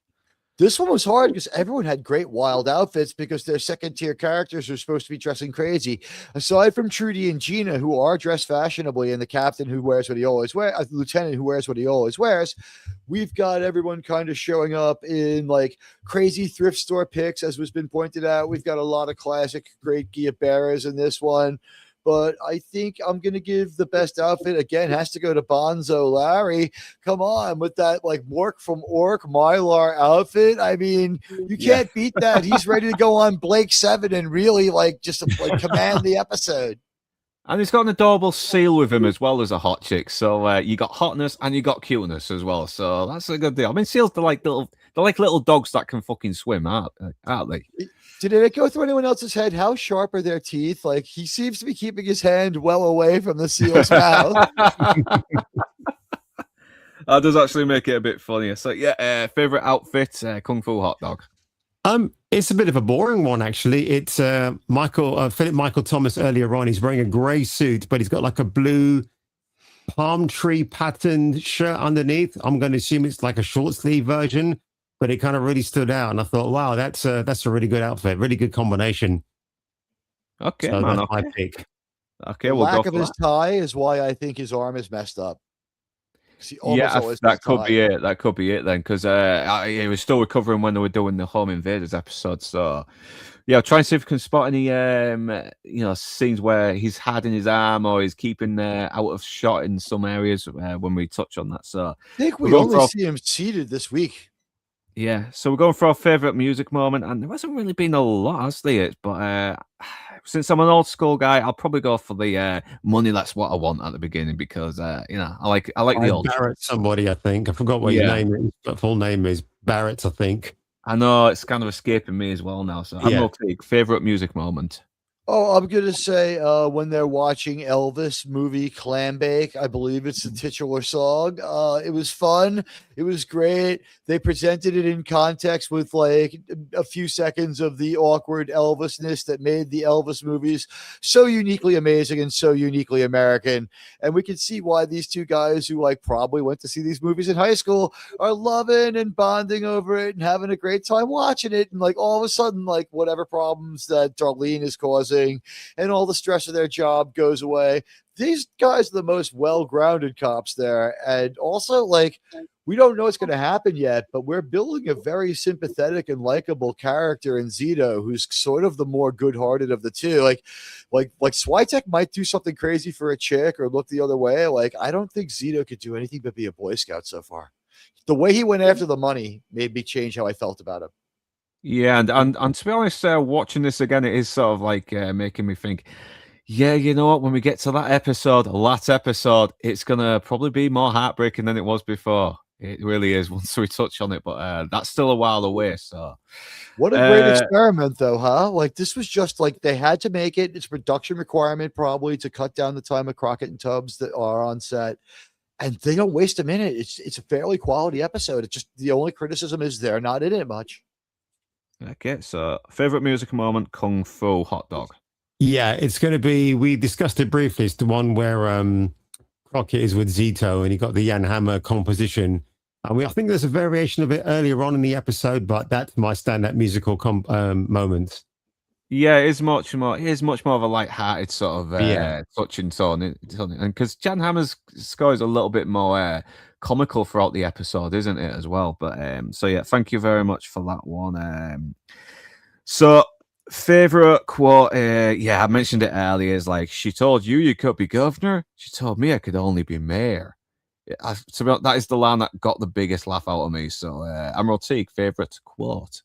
This one was hard because everyone had great wild outfits because their second-tier characters are supposed to be dressing crazy. Aside from Trudy and Gina, who are dressed fashionably, and the captain who wears what he always wears, the lieutenant who wears what he always wears, we've got everyone kind of showing up in like crazy thrift store picks, as was been pointed out. We've got a lot of classic great Guiaberas in this one. But I think I'm going to give the best outfit, again, has to go to Bonzo Larry. Come on, with that like Mork from Ork Mylar outfit. I mean, you can't beat that. He's ready to go on Blake 7 and really just command the episode. And he's got an adorable seal with him as well as a hot chick. So you got hotness and you got cuteness as well. So that's a good deal. I mean, seals they're like little dogs that can fucking swim, aren't they? Did it go through anyone else's head? How sharp are their teeth? Like, he seems to be keeping his hand well away from the seal's mouth. That does actually make it a bit funnier. So yeah, favorite outfit, Kung Fu hot dog. It's a bit of a boring one, actually. It's Philip Michael Thomas earlier on. He's wearing a grey suit, but he's got like a blue palm tree patterned shirt underneath. I'm going to assume it's like a short sleeve version, but it kind of really stood out. And I thought, wow, that's a really good outfit, really good combination. Okay, so that's my pick. Okay, the lack of his tie is why I think his arm is messed up. That could be it. That could be it then, because he was still recovering when they were doing the Home Invaders episode. So, yeah, I'll try and see if we can spot any, scenes where he's hiding his arm or he's keeping out of shot in some areas when we touch on that. So, I think we only see him seated this week. Yeah, so we're going for our favorite music moment, and there hasn't really been a lot, has there? But since I'm an old school guy, I'll probably go for the money. That's what I want at the beginning because I like the old Barrett. Somebody, I think I forgot what your name is, but full name is Barrett, I think. I know it's kind of escaping me as well now. So I'm okay. Favorite music moment. Oh, I'm gonna say when they're watching Elvis movie Clambake, I believe it's the titular song. It was fun. It was great. They presented it in context with like a few seconds of the awkward Elvisness that made the Elvis movies so uniquely amazing and so uniquely American. And we can see why these two guys who like probably went to see these movies in high school are loving and bonding over it and having a great time watching it. And like all of a sudden, like whatever problems that Darlene is causing and all the stress of their job goes away. These guys are the most well-grounded cops there. And also, like, we don't know what's going to happen yet, but we're building a very sympathetic and likable character in Zito, who's sort of the more good-hearted of the two. Like Switek might do something crazy for a chick or look the other way. Like, I don't think Zito could do anything but be a Boy Scout so far. The way he went after the money made me change how I felt about him. Yeah, and to be honest, watching this again, it is sort of like making me think, yeah, you know what? When we get to that episode, last episode, it's gonna probably be more heartbreaking than it was before. It really is once we touch on it, but that's still a while away. So, what a great experiment, though, huh? Like this was just like they had to make it. It's a production requirement probably to cut down the time of Crockett and Tubbs that are on set. And they don't waste a minute. It's a fairly quality episode. It's just the only criticism is they're not in it much. Okay, so favorite music moment, Kung Fu Hot Dog. Yeah, it's going to be. We discussed it briefly. It's the one where Crockett is with Zito, and he got the Jan Hammer composition. And I think there's a variation of it earlier on in the episode, but that's my standout musical moment. Yeah, it is much more. It is much more of a light-hearted sort of touching tone, and because Jan Hammer's score is a little bit more comical throughout the episode, isn't it, as well? But so yeah, thank you very much for that one. So favorite quote, yeah, I mentioned it earlier. Is like, she told you could be governor. She told me I could only be mayor. So that is the line that got the biggest laugh out of me. So Admiral Teague, favorite quote.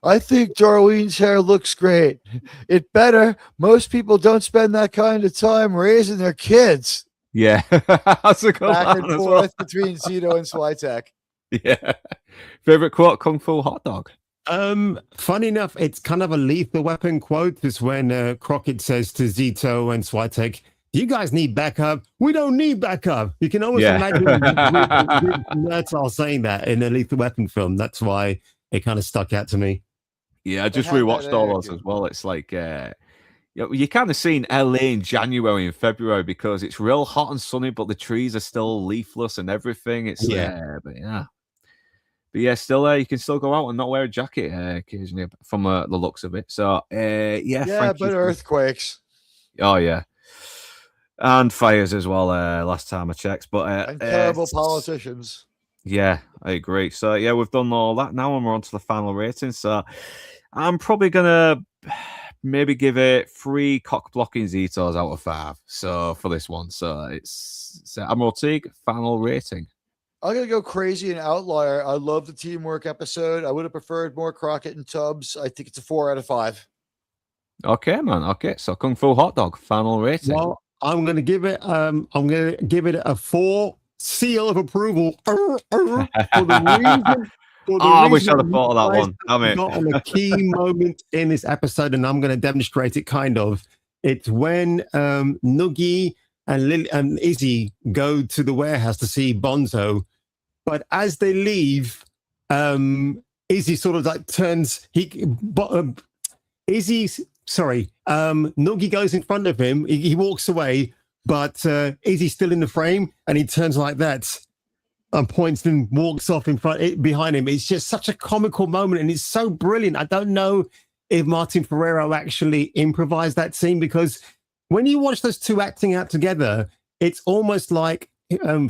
I think Darlene's hair looks great. It better. Most people don't spend that kind of time raising their kids. Yeah, that's a good back and forth between Zito and Switek. Yeah. Favorite quote, Kung Fu Hot Dog. Funny enough, it's kind of a Lethal Weapon quote. It's when Crockett says to Zito and Switek, "You guys need backup. We don't need backup." You can almost imagine Murtaugh saying that in a Lethal Weapon film. That's why it kind of stuck out to me. Yeah, I just rewatched all those as well. It's like you kind of seen LA in January and February because it's real hot and sunny, but the trees are still leafless and everything. It's but yeah, still you can still go out and not wear a jacket occasionally from the looks of it. So yeah, but earthquakes. Oh yeah, and fires as well. Last time I checked, but and terrible politicians. Yeah, I agree. So yeah, we've done all that now, and we're on to the final rating. So I'm probably gonna maybe give it 3 cock blocking Zitos out of 5. So for this one, so it's Admiral Teague final rating. I'm gonna go crazy and outlier. I love the teamwork episode. I would have preferred more Crockett and Tubbs. I think it's a 4 out of 5. Okay, man. Okay, so Kung Fu Hot Dog final rating. Well, I'm gonna give it. I'm gonna give it a 4. Seal of approval. For the reason, I wish I'd have thought of that one. Damn it. Got on a key moment in this episode, and I'm going to demonstrate it. Kind of. It's when Noogie and Izzy go to the warehouse to see Bonzo, but as they leave, Izzy sort of like turns. Noogie goes in front of him. He walks away. But Izzy's still in the frame, and he turns like that and points and walks off behind him. It's just such a comical moment, and it's so brilliant. I don't know if Martin Ferrero actually improvised that scene, because when you watch those two acting out together, it's almost like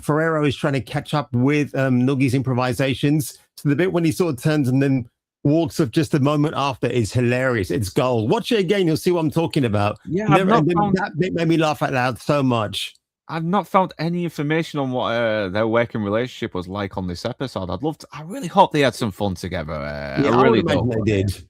Ferrero is trying to catch up with Noogie's improvisations. So the bit when he sort of turns and then walks up just a moment after is hilarious. It's gold. Watch it again, you'll see what I'm talking about. Yeah, that bit made me laugh out loud so much. I've not found any information on what their working relationship was like on this episode. I really hope they had some fun together. I really imagine they did.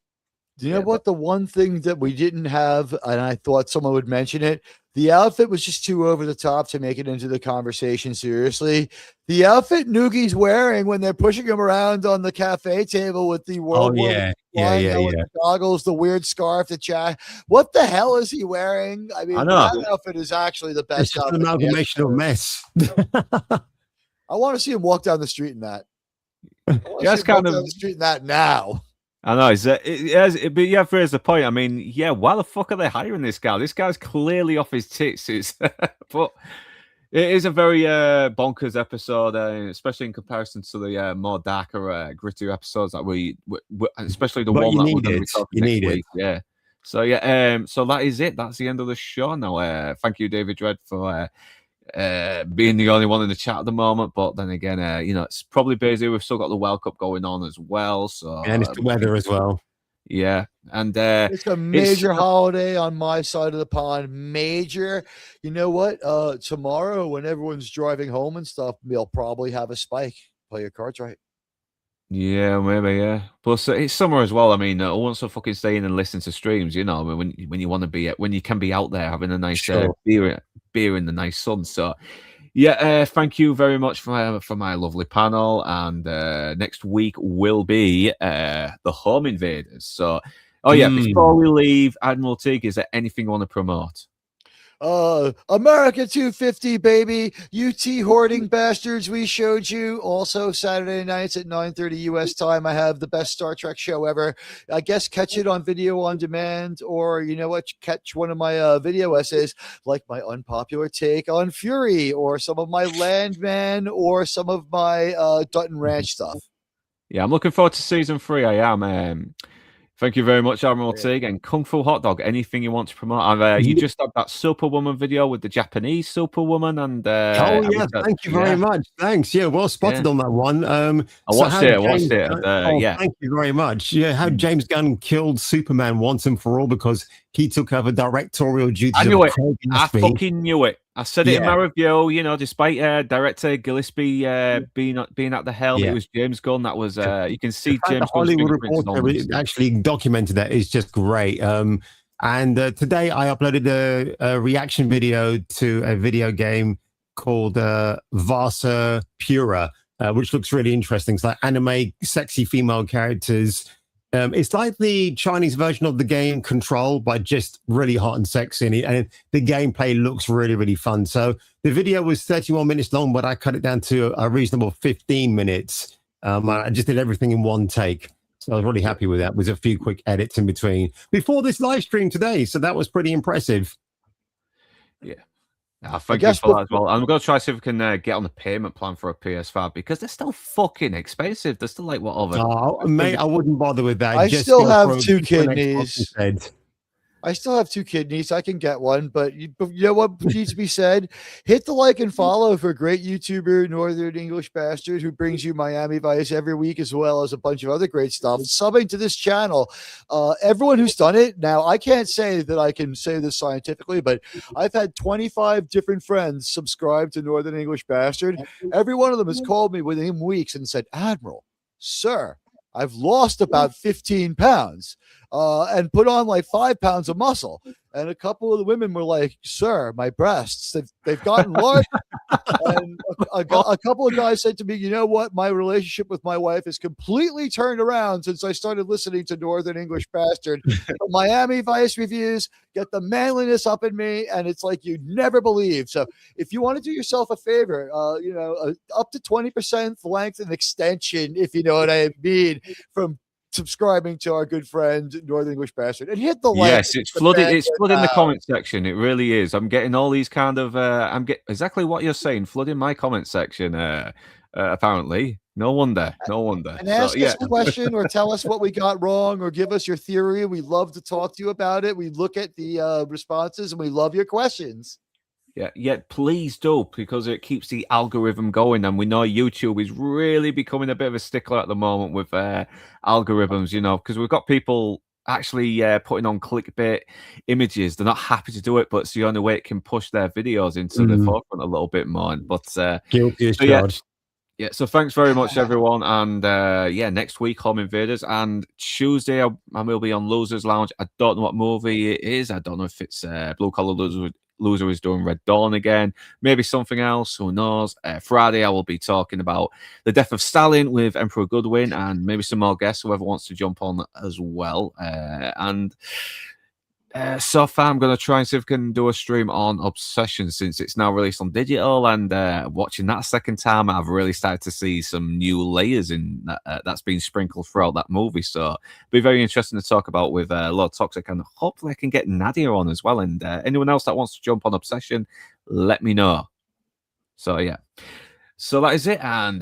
Do you know what? The one thing that we didn't have, and I thought someone would mention it, the outfit was just too over the top to make it into the conversation seriously. The outfit Noogie's wearing when they're pushing him around on the cafe table with the World War the goggles, the weird scarf, the chat. What the hell is he wearing? I mean, that outfit is actually the best. It's just an amalgamation of mess. I want to see him walk down the street in that. That's kind of down the street in that now. I know, but yeah, here's the point. I mean, yeah, why the fuck are they hiring this guy? This guy's clearly off his tits. But it is a very bonkers episode, especially in comparison to the more darker, grittier episodes that we especially the one that we're going to be talking next week. Yeah. So yeah, so that is it. That's the end of the show now. Thank you, David Dredd, for being the only one in the chat at the moment, but then again, it's probably busy. We've still got the World Cup going on as well, so and it's the weather as well. Yeah, and it's a major holiday on my side of the pond. Major, you know what? Tomorrow, when everyone's driving home and stuff, we'll probably have a spike. Play your cards right. Yeah, maybe, yeah. Plus, it's summer as well. I mean, I want to fucking stay in and listen to streams. When you want to be, when you can be out there having a nice beer in the nice sun. So, yeah, thank you very much for my lovely panel. And next week will be the Home Invaders. So, before we leave, Admiral Tig, is there anything you want to promote? America 250, baby. UT hoarding bastards, we showed you. Also, Saturday nights at 9:30 US time, I have the best Star Trek show ever. I guess catch it on video on demand, or you know what, catch one of my video essays, like my unpopular take on Fury, or some of my Landman, or some of my Dutton Ranch stuff. Yeah, I'm looking forward to season 3. I am. Thank you very much, Admiral Tig. And Kung Fu Hot Dog, anything you want to promote? You just had that Superwoman video with the Japanese Superwoman. And thank you very much. Thanks. Yeah, well spotted on that one. I watched it. Thank you very much. Yeah, how James Gunn killed Superman once and for all because he took over directorial duties. I knew it. I fucking knew it. I said it in my review. Despite director Gillespie being at the helm, it was James Gunn. That was you can see James. The Hollywood Reporter actually documented that. It's just great. And today I uploaded a reaction video to a video game called Vasa Pura, which looks really interesting. It's like anime, sexy female characters. It's like the Chinese version of the game Control, but just really hot and sexy. And the gameplay looks really, really fun. So the video was 31 minutes long, but I cut it down to a reasonable 15 minutes. I just did everything in one take. So I was really happy with that. With a few quick edits in between before this live stream today. So that was pretty impressive. Yeah. Thank you for that as well. I'm going to try to see if we can get on the payment plan for a PS5 because they're still fucking expensive. They're still like what over. Oh, mate, I wouldn't bother with that. I still have 2 kidneys. I still have 2 kidneys. I can get one, but you know what needs to be said? Hit the like and follow for great YouTuber Northern English Bastard who brings you Miami Vice every week, as well as a bunch of other great stuff. Subbing to this channel, everyone who's done it. Now, I can't say that I can say this scientifically, but I've had 25 different friends subscribe to Northern English Bastard. Every one of them has called me within weeks and said, Admiral, sir, I've lost about 15 pounds and put on like 5 pounds of muscle. And a couple of the women were like, sir, my breasts, they've gotten large. And a couple of guys said to me, you know what? My relationship with my wife has completely turned around since I started listening to Northern English Bastard. Miami Vice reviews get the manliness up in me. And it's like you'd never believe. So if you want to do yourself a favor, up to 20% length and extension, if you know what I mean, from subscribing to our good friend Northern English Bastard, and hit the like. Yes, it's flooded. It's flooding the comment section. It really is. I'm getting all these kind of. I'm getting exactly what you're saying. Flooding my comment section. Apparently, no wonder. And ask us a question, or tell us what we got wrong, or give us your theory. We love to talk to you about it. We look at the responses, and we love your questions. Yeah, please do, because it keeps the algorithm going, and we know YouTube is really becoming a bit of a stickler at the moment with algorithms, because we've got people actually putting on clickbait images. They're not happy to do it, but it's the only way it can push their videos into the forefront a little bit more. But guilty as charged. Yeah, so thanks very much, everyone. And yeah, next week, Home Invaders. And Tuesday, I will be on Losers Lounge. I don't know what movie it is. I don't know if it's Blue Collar Loser is doing Red Dawn again. Maybe something else. Who knows? Friday, I will be talking about the death of Stalin with Emperor Goodwin and maybe some more guests, whoever wants to jump on as well. So far, I'm going to try and see if I can do a stream on Obsession since it's now released on digital. And watching that second time, I've really started to see some new layers in that's been sprinkled throughout that movie. So it'll be very interesting to talk about with Lord Toxic, and hopefully I can get Nadia on as well. And anyone else that wants to jump on Obsession, let me know. So yeah. So that is it, and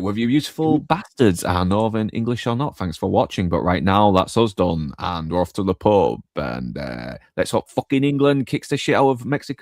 with you beautiful bastards, are Northern English or not, thanks for watching, but right now, that's us done, and we're off to the pub, and let's hope fucking England kicks the shit out of Mexico.